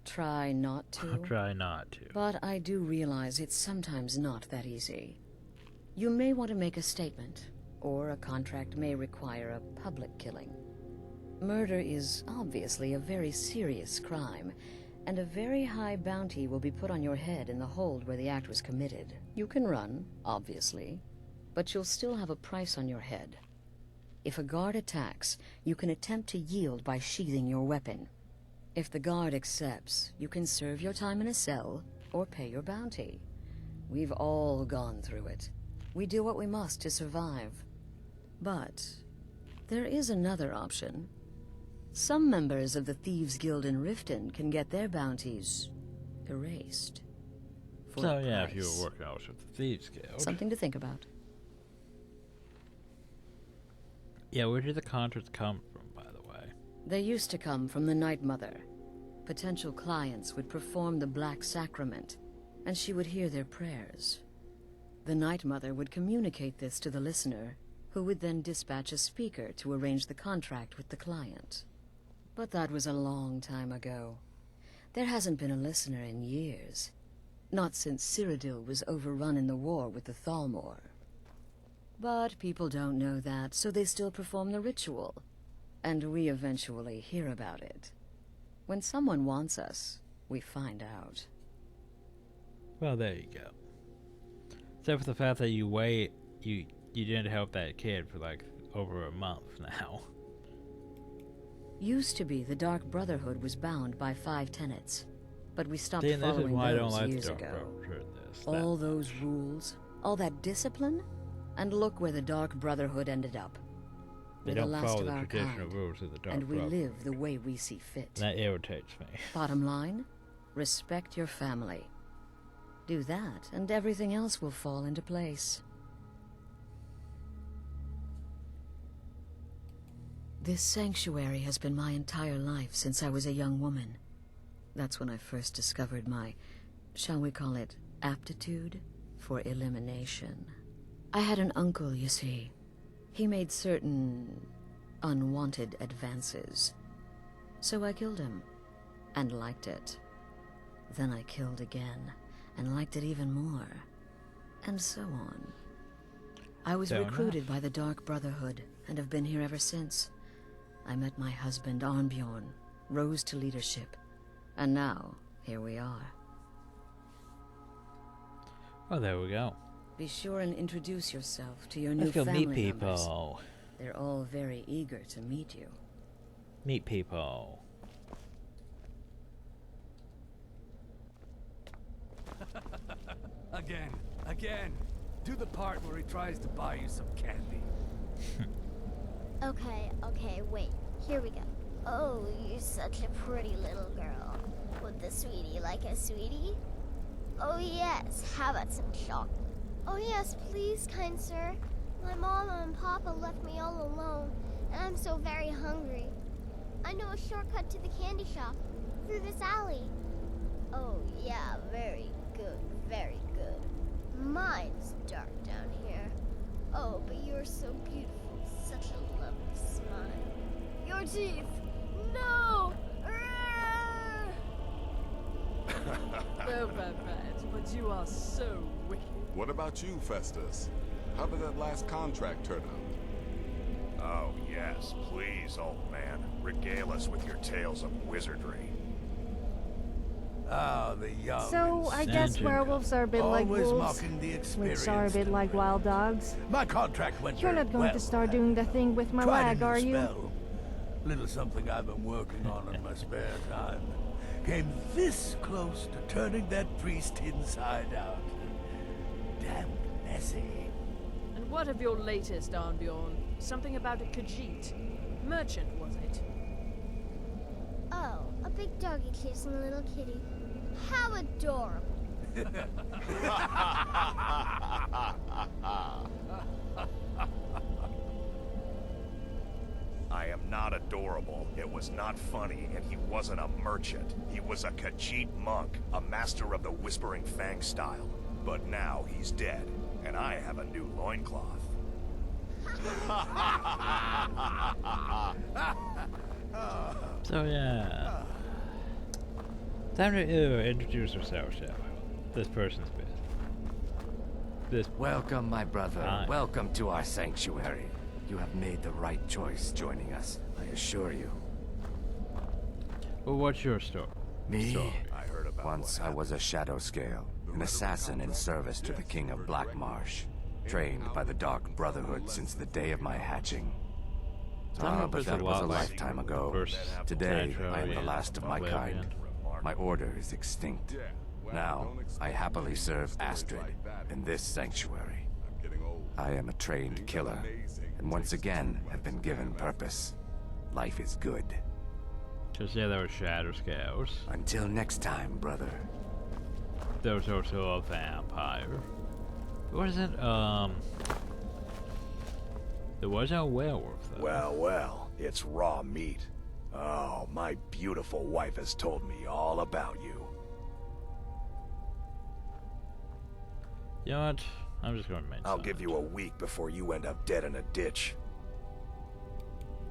Speaker 9: Try not to.
Speaker 1: Try not to.
Speaker 9: But I do realize it's sometimes not that easy. You may want to make a statement, or a contract may require a public killing. Murder is obviously a very serious crime, and a very high bounty will be put on your head in the hold where the act was committed. You can run, obviously, but you'll still have a price on your head. If a guard attacks, you can attempt to yield by sheathing your weapon. If the guard accepts, you can serve your time in a cell, or pay your bounty. We've all gone through it. We do what we must to survive. But there is another option. Some members of the Thieves Guild in Riften can get their bounties erased.
Speaker 1: So yeah, if you were working out with the Thieves Guild.
Speaker 9: Something to think about.
Speaker 1: Yeah, where did the contracts come from, by the way?
Speaker 9: They used to come from the Night Mother, potential clients would perform the Black Sacrament, and she would hear their prayers. The Night Mother would communicate this to the listener, who would then dispatch a speaker to arrange the contract with the client. But that was a long time ago. There hasn't been a listener in years. Not since Cyrodiil was overrun in the war with the Thalmor. But people don't know that, so they still perform the ritual. And we eventually hear about it. When someone wants us, we find out.
Speaker 1: Well, there you go. Except for the fact that you didn't help that kid for like over a month now.
Speaker 9: Used to be the Dark Brotherhood was bound by 5 tenets, but we stopped
Speaker 1: See,
Speaker 9: following
Speaker 1: this is why I don't
Speaker 9: those
Speaker 1: like
Speaker 9: years
Speaker 1: the Dark
Speaker 9: ago.
Speaker 1: Brotherhood.
Speaker 9: All those rules, all that discipline, and look where the Dark Brotherhood ended up.
Speaker 1: They
Speaker 9: We're the
Speaker 1: don't
Speaker 9: last
Speaker 1: follow
Speaker 9: of
Speaker 1: the
Speaker 9: our
Speaker 1: traditional
Speaker 9: kind,
Speaker 1: rules of the Dark
Speaker 9: and we
Speaker 1: Brotherhood.
Speaker 9: live the way we see fit.
Speaker 1: That irritates me.
Speaker 9: Bottom line, respect your family. Do that, and everything else will fall into place. This sanctuary has been my entire life since I was a young woman. That's when I first discovered my, shall we call it, aptitude for elimination. I had an uncle, you see. He made certain unwanted advances. So I killed him, and liked it. Then I killed again, and liked it even more. And so on. I was
Speaker 1: Fair
Speaker 9: recruited by the Dark Brotherhood, and have been here ever since. I met my husband, Arnbjorn, rose to leadership, and now, here we are.
Speaker 1: Oh, there we go.
Speaker 9: Be sure and introduce yourself to your new
Speaker 1: Let's go
Speaker 9: family
Speaker 1: meet people.
Speaker 9: members. They're all very eager to meet you.
Speaker 1: Meet people.
Speaker 6: Again. Do the part where he tries to buy you some candy.
Speaker 11: Okay, wait. Here we go. Oh, you're such a pretty little girl. Would the sweetie like a sweetie? Oh yes, how about some chocolate? Oh yes, please, kind sir. My mama and papa left me all alone, and I'm so very hungry. I know a shortcut to the candy shop, through this alley. Oh yeah, very good, very good. Mine's dark down here. Oh, but you're so beautiful, such a lovely smile. Your teeth! No!
Speaker 8: Oh, bad, but you are so wicked.
Speaker 10: What about you, Festus? How did that last contract turn out?
Speaker 12: Oh, yes, please, old man. Regale us with your tales of wizardry.
Speaker 6: Ah, the young.
Speaker 7: So, I guess werewolves are a bit like
Speaker 6: Always
Speaker 7: wolves,
Speaker 6: mocking the
Speaker 7: which are a bit like wild dogs.
Speaker 6: My contract went
Speaker 7: You're
Speaker 6: very
Speaker 7: not going
Speaker 6: well.
Speaker 7: to start doing the thing with my
Speaker 6: Tried a
Speaker 7: leg,
Speaker 6: new
Speaker 7: are you?
Speaker 6: spell. Little something I've been working on in my spare time. Came this close to turning that priest inside out. Damn messy.
Speaker 8: And what of your latest, Arnbjorn? Something about a Khajiit. Merchant, was it?
Speaker 11: Oh, a big doggy chasing a little kitty. How adorable.
Speaker 12: I am not adorable. It was not funny, and he wasn't a merchant. He was a Khajiit monk, a master of the Whispering Fang style. But now he's dead, and I have a new loincloth.
Speaker 1: So yeah. Time to introduce ourselves, shall we? This person's bit.
Speaker 13: Welcome, my brother.
Speaker 1: Hi.
Speaker 13: Welcome to our sanctuary. You have made the right choice joining us, I assure you.
Speaker 1: Well, what's your story?
Speaker 13: Me?
Speaker 12: I heard about
Speaker 13: Once I was a shadow scale, an assassin in service to the King of Blackmarsh, trained by the Dark Brotherhood since the day of my hatching. But that was a lifetime ago. Today, I am the last of my kind. My order is extinct. Now, I happily serve Astrid in this sanctuary. I am a trained killer, and once again have been given purpose. Life is good.
Speaker 1: Just yeah, there were shadow scales.
Speaker 13: Until next time, brother.
Speaker 1: There was also a vampire. What is it? There wasn't a werewolf, though.
Speaker 12: Well, it's raw meat. Oh, my beautiful wife has told me all about you.
Speaker 1: You know what? I'm just going to remain
Speaker 12: I'll
Speaker 1: silent.
Speaker 12: give you a week before you end up dead in a ditch.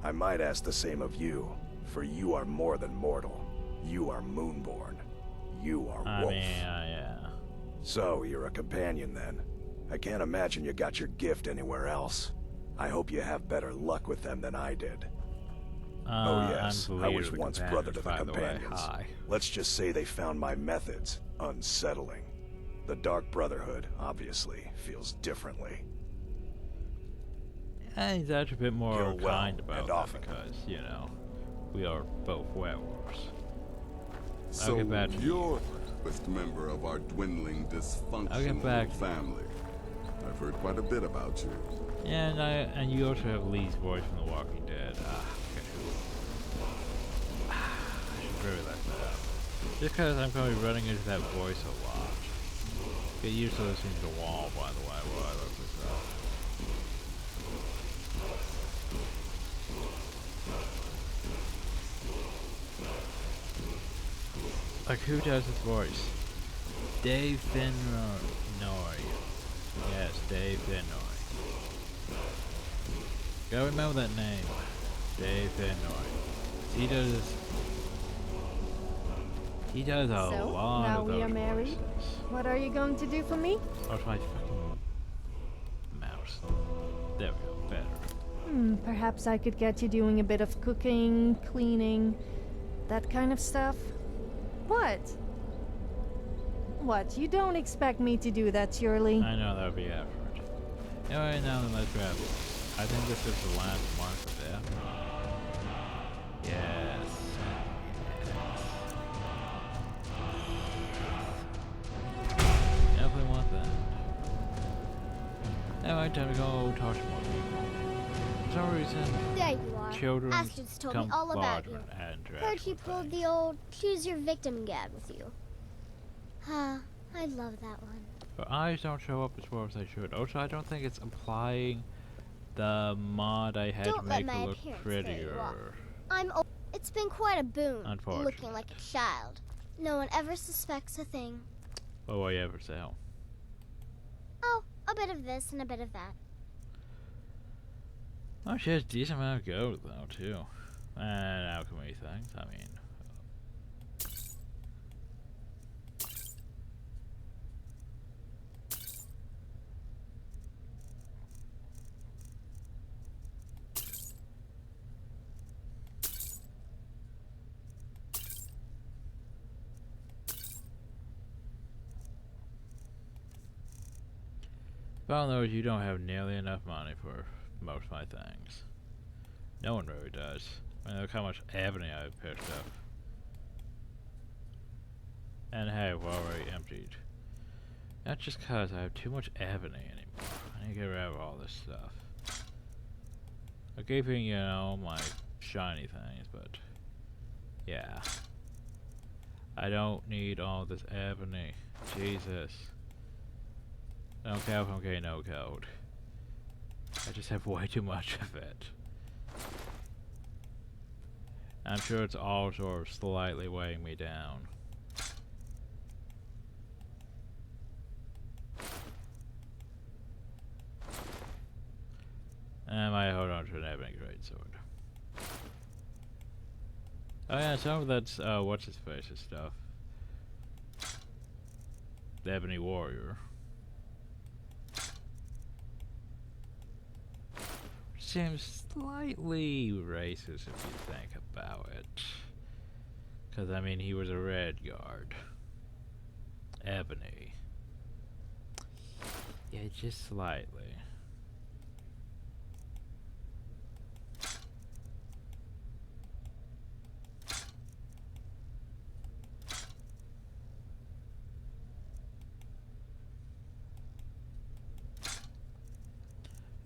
Speaker 12: I might ask the same of you, for you are more than mortal. You are Moonborn. You are Wolf.
Speaker 1: Yeah.
Speaker 12: So, you're a companion then. I can't imagine you got your gift anywhere else. I hope you have better luck with them than I did. Oh yes, I was once brother to the companions. Let's just say they found my methods unsettling. The Dark Brotherhood, obviously, feels differently.
Speaker 1: And he's actually a bit more kind about that because, you know, we are both werewolves.
Speaker 10: So you're the newest member of our dwindling dysfunctional family. I've heard quite a bit about you.
Speaker 1: Yeah, and you also have Lee's voice from The Walking Dead. I should really let that out. Just because I'm going to be running into that voice a lot. Get used to listening to the wall, by the way, while I look this up. Like, who does his voice? Dave Finnoy. Yes, Dave Finnoy. Gotta remember that name. Dave Finnoy. He does a lot
Speaker 7: So,
Speaker 1: of
Speaker 7: now
Speaker 1: those
Speaker 7: we are married.
Speaker 1: voices.
Speaker 7: What are you going to do for me?
Speaker 1: Oh, it's my fucking mouse. There we go, better.
Speaker 7: Perhaps I could get you doing a bit of cooking, cleaning, that kind of stuff. What? What? You don't expect me to do that, surely?
Speaker 1: I know that would be effort. Anyway, now then let's grab this. I think this is the last mark for death. Yes. Definitely want that. Anyway, time to go talk to more people. For some reason,
Speaker 11: There you are.
Speaker 1: children
Speaker 11: Astrid's told me all about you. Heard you pulled the old choose your victim gag with you. I love that one.
Speaker 1: But eyes don't show up as well as they should. Also, I don't think it's applying the mod I had to make it look prettier.
Speaker 11: It's been quite a boon,
Speaker 1: Unfortunate.
Speaker 11: looking like a child. No one ever suspects a thing.
Speaker 1: What will you ever sell?
Speaker 11: Oh, a bit of this and a bit of that.
Speaker 1: Oh, she has a decent amount of gold, though, too. And alchemy things, I mean. Problem though is you don't have nearly enough money for most of my things. No one really does. I mean, look how much ebony I've picked up. And hey, we're already emptied. Not just cause I have too much ebony anymore. I need to get rid of all this stuff. I'm keeping, you know, my shiny things, but yeah. I don't need all this ebony. Jesus. No code, okay, no code. I just have way too much of it. I'm sure it's all sort of slightly weighing me down. I might hold on to an ebony greatsword. Oh yeah, some of that's what's his face's stuff. The Ebony Warrior. Seems slightly racist if you think about it. Because, I mean, he was a red guard. Ebony. Yeah, just slightly.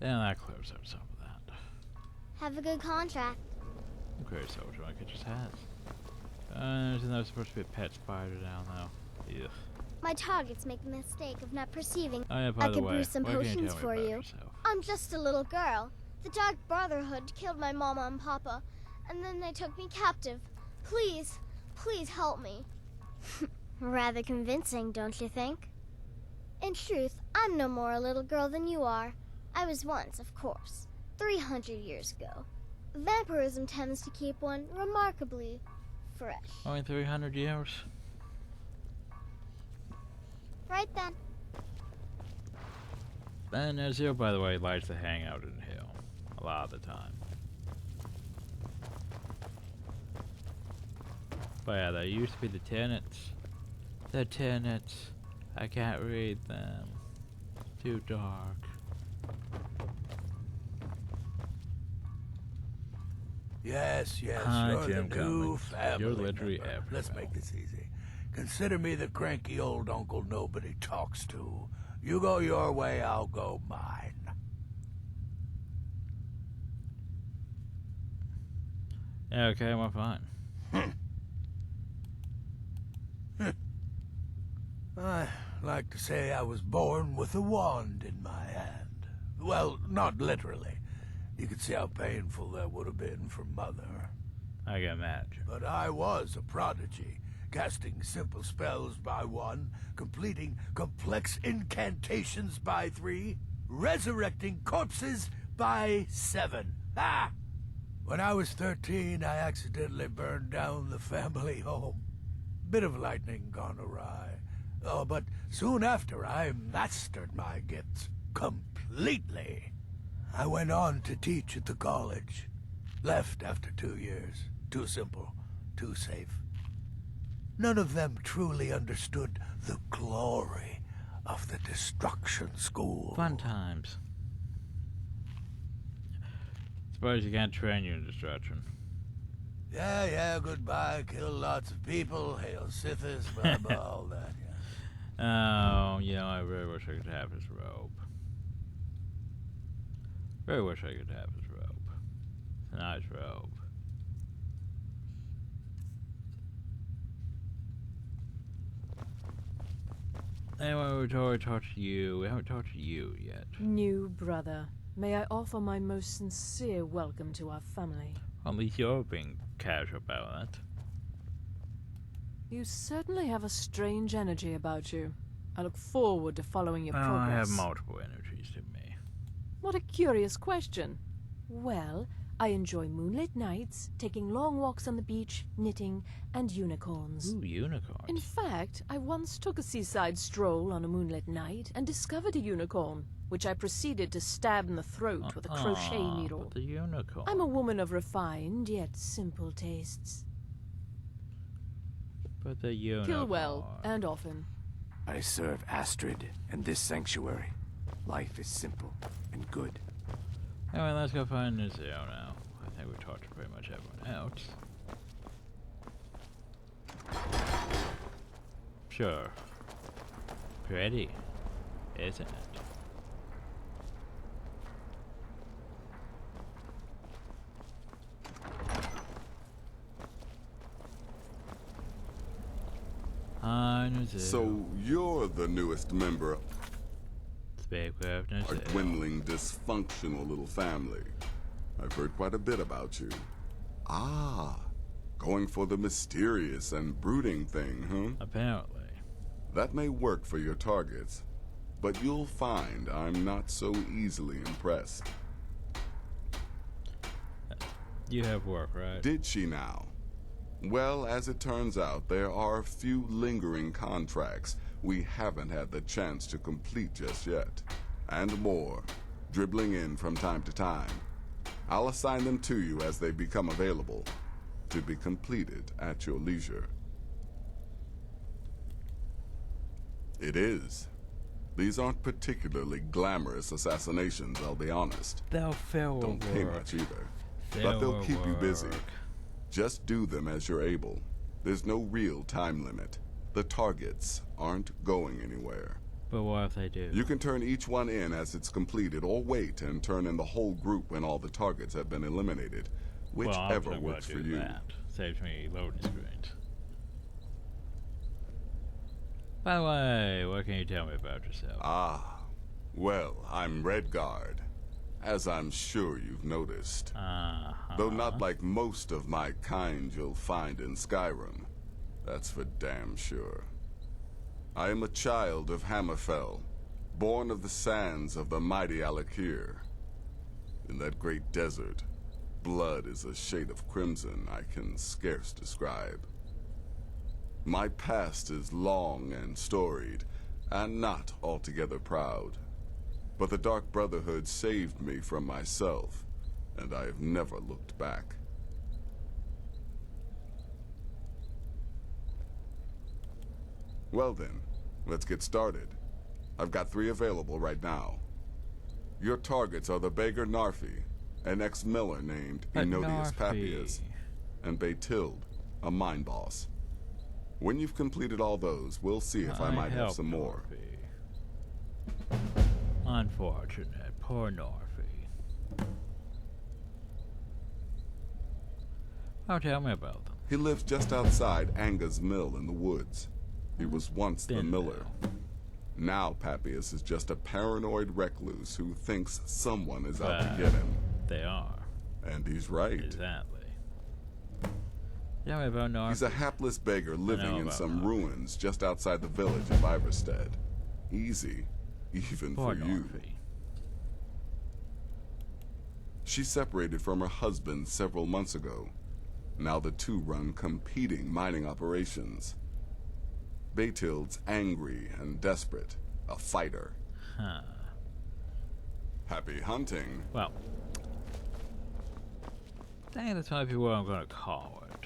Speaker 1: And that clears up some of that.
Speaker 11: Have a good contract.
Speaker 1: Okay, soldier, like it just has. Isn't there supposed to be a pet spider down though? Ugh.
Speaker 11: My targets make the mistake of not perceiving.
Speaker 1: Oh yeah, by
Speaker 11: I
Speaker 1: the
Speaker 11: could
Speaker 1: way,
Speaker 11: brew some
Speaker 1: what can you
Speaker 11: potions
Speaker 1: tell me
Speaker 11: for
Speaker 1: about
Speaker 11: you.
Speaker 1: yourself?
Speaker 11: I'm just a little girl. The Dark Brotherhood killed my mama and papa, and then they took me captive. Please, please help me. Rather convincing, don't you think? In truth, I'm no more a little girl than you are. I was once, of course, 300 years ago. Vampirism tends to keep one remarkably fresh.
Speaker 1: Only 300 years?
Speaker 11: Right then.
Speaker 1: And Zero, by the way, likes to hang out in the hill. A lot of the time. But yeah, there used to be the tenants. The tenants. I can't read them. Too dark.
Speaker 6: Yes, yes,
Speaker 1: Hi,
Speaker 6: you're
Speaker 1: Jim
Speaker 6: the new family
Speaker 1: You're literally
Speaker 6: member.
Speaker 1: everywhere.
Speaker 6: Let's make this easy. Consider me the cranky old uncle nobody talks to. You go your way, I'll go mine.
Speaker 1: Yeah, okay, well, fine.
Speaker 6: I like to say I was born with a wand in my hand. Well, not literally. You could see how painful that would have been for Mother.
Speaker 1: I can imagine.
Speaker 6: But I was a prodigy, casting simple spells by 1, completing complex incantations by 3, resurrecting corpses by 7. Ah! When I was 13, I accidentally burned down the family home. Bit of lightning gone awry. Oh, but soon after, I mastered my gifts completely. I went on to teach at the college. Left after 2 years. Too simple, too safe. None of them truly understood the glory of the Destruction School.
Speaker 1: Fun times. Suppose you can't train you in destruction.
Speaker 6: Yeah, goodbye, kill lots of people, hail Sithis, blah, blah, all that, yeah.
Speaker 1: Oh, you know, I really wish I could have his robe. Really wish I could have his robe. It's a nice robe. Anyway, we've already talked to you. We haven't talked to you yet.
Speaker 8: New brother, may I offer my most sincere welcome to our family.
Speaker 1: At least you're being casual about that.
Speaker 8: You certainly have a strange energy about you. I look forward to following your progress.
Speaker 1: I have multiple energies in me.
Speaker 8: What a curious question. Well, I enjoy moonlit nights, taking long walks on the beach, knitting, and unicorns.
Speaker 1: Ooh, unicorns.
Speaker 8: In fact, I once took a seaside stroll on a moonlit night and discovered a unicorn, which I proceeded to stab in the throat with a crochet needle.
Speaker 1: The unicorn.
Speaker 8: I'm a woman of refined yet simple tastes.
Speaker 1: But the unicorn.
Speaker 8: Kill well, and often.
Speaker 13: I serve Astrid and this sanctuary. Life is simple and good.
Speaker 1: Anyway, let's go find Zero now. I think we talked to pretty much everyone else. Sure. Pretty, isn't it?
Speaker 10: So you're the newest member
Speaker 1: of
Speaker 10: our dwindling, dysfunctional little family. I've heard quite a bit about you. Ah, going for the mysterious and brooding thing, huh?
Speaker 1: Apparently.
Speaker 10: That may work for your targets, but you'll find I'm not so easily impressed.
Speaker 1: You have work, right?
Speaker 10: Did she now? Well, as it turns out, there are a few lingering contracts we haven't had the chance to complete just yet. And more, dribbling in from time to time. I'll assign them to you as they become available, to be completed at your leisure. It is. These aren't particularly glamorous assassinations, I'll be honest.
Speaker 1: They'll fail.
Speaker 10: Don't pay much either, but they'll keep you busy. Just do them as you're able. There's no real time limit. The targets aren't going anywhere.
Speaker 1: But what if they do?
Speaker 10: You can turn each one in as it's completed, or wait and turn in the whole group when all the targets have been eliminated. Whichever works for you.
Speaker 1: That. Saves me loading screens. By the way, what can you tell me about yourself?
Speaker 10: Ah, well, I'm Redguard. as I'm sure you've noticed. Though not like most of my kind you'll find in Skyrim. That's for damn sure. I am a child of Hammerfell, born of the sands of the mighty Alakir. In that great desert, blood is a shade of crimson I can scarce describe. My past is long and storied, and not altogether proud. But the Dark Brotherhood saved me from myself, and I have never looked back. Well then, let's get started. I've got 3 available right now. Your targets are the beggar Narfi, an ex-miller named Enodius Papias, and Beytild, a mine boss. When you've completed all those, we'll see if I might have some more.
Speaker 1: Unfortunate, poor Narfi. Oh, tell me about them.
Speaker 10: He lives just outside Anga's mill in the woods. He was once the miller. Now Papias is just a paranoid recluse who thinks someone is out to get him.
Speaker 1: They are.
Speaker 10: And he's right.
Speaker 1: Exactly. Tell me about Narfi.
Speaker 10: He's a hapless beggar living in some ruins just outside the village of Iverstead. Easy, even for you. She separated from her husband several months ago. Now the two run competing mining operations. Beytild's angry and desperate, a fighter. Happy hunting.
Speaker 1: Well, I think that's might be what I'm going to call it.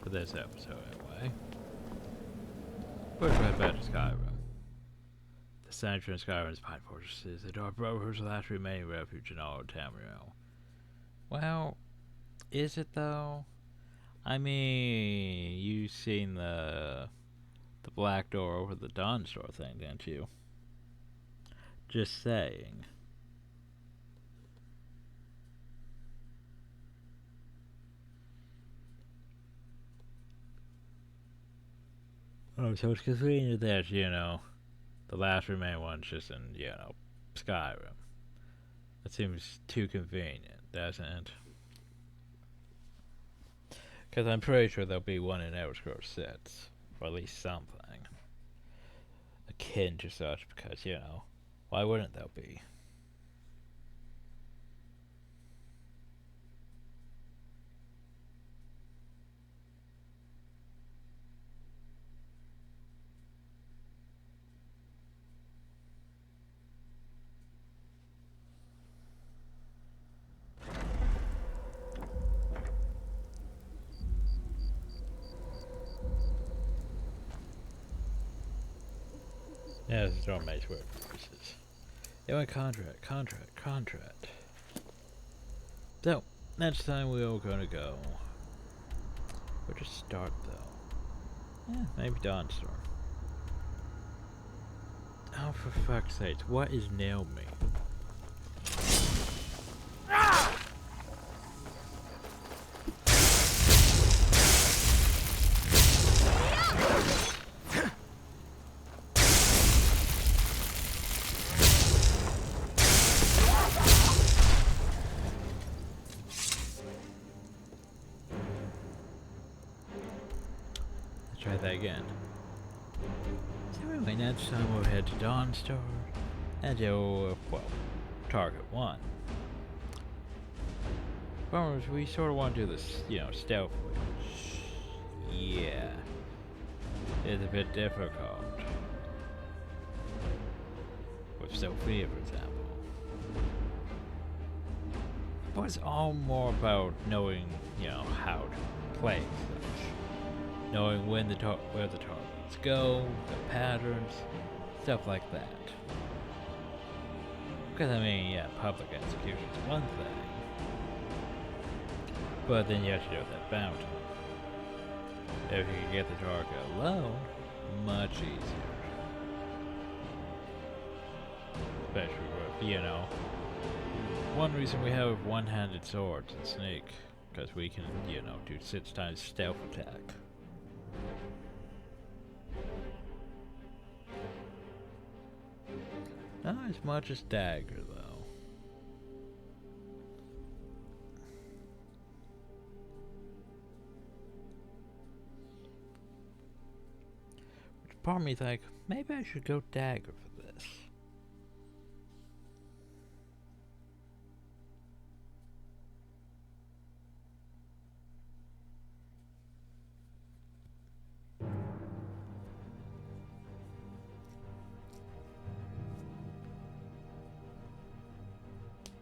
Speaker 1: For this episode, anyway. Push right back to Skyrim. The center in Skyrim's pine fortresses, the Dark Brotherhood's last remaining refuge in all of Tamriel. Well, is it though? I mean, you've seen the black door over the Dawn Store thing, didn't you? Just saying. Oh, so it's convenient that, you know, the last remaining one's just in, you know, Skyrim. That seems too convenient, doesn't it? Because I'm pretty sure there'll be one in Elder Scrolls 6, or at least something akin to such, because, you know, why wouldn't there be? Yeah, this is don't make weird noises. They went contract. So, next time we are gonna go. Where to start though? Yeah, maybe Dawn Storm. Oh, for fuck's sake, what is nail me? Try that again. So anyway, next time we'll head to Dawnstar and do, well, target 1. Farmers, we sort of want to do this, you know, stealth, which, yeah, is a bit difficult. With Sophia, for example. But it's all more about knowing, you know, how to play such. Knowing when where the targets go, the patterns, stuff like that. Because I mean, yeah, public execution is one thing, but then you have to do that bounty. If you can get the target alone, much easier. Especially with, you know, one reason we have one-handed swords and sneak, because we can, you know, do 6 times stealth attack. Not as much as dagger, though. Which part of me think, maybe I should go dagger for this.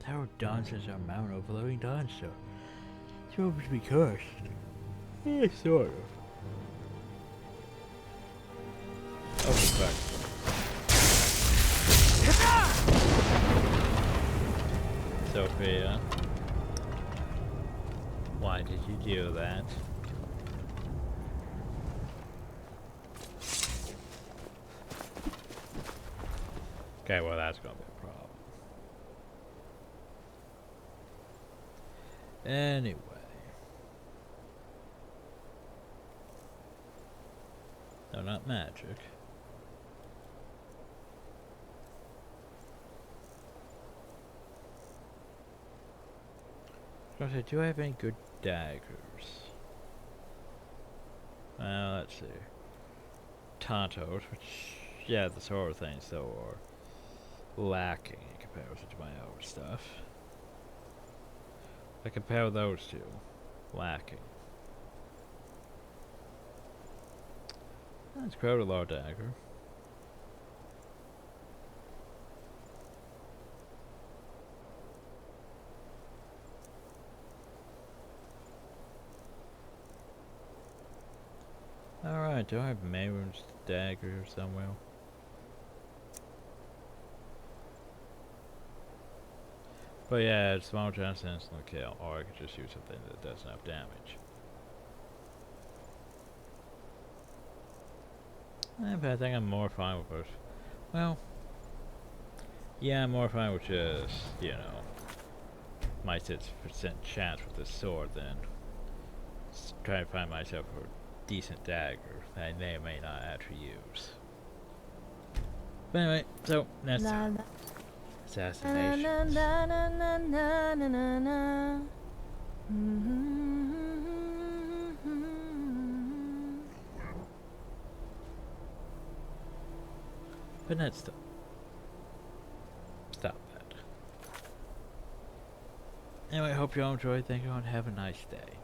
Speaker 1: Tower dungeons are mountain overloading dungeon. It's supposed to be cursed. Yeah, sort of. Oh, fuck. Sophia. Why did you do that? Okay, well that's gonna be a problem. Anyway. No, not magic. I was gonna say, do I have any good daggers? Well, let's see. Tontos, which, yeah, the sort of things though are lacking in comparison to my own stuff. I compare those two. Lacking. That's Crowdalaw dagger. Alright, do I have Mayron's dagger somewhere? But yeah, it's small chance to instantly kill, or I could just use something that does enough damage. But I think I'm more fine with it. Well, yeah, I'm more fine with just, you know, my 6% chance with this sword than trying to find myself a decent dagger that I may or may not actually use. But anyway, so next time. Assassinations. But let's stop that. Anyway, hope you all enjoyed. Thank you all and have a nice day.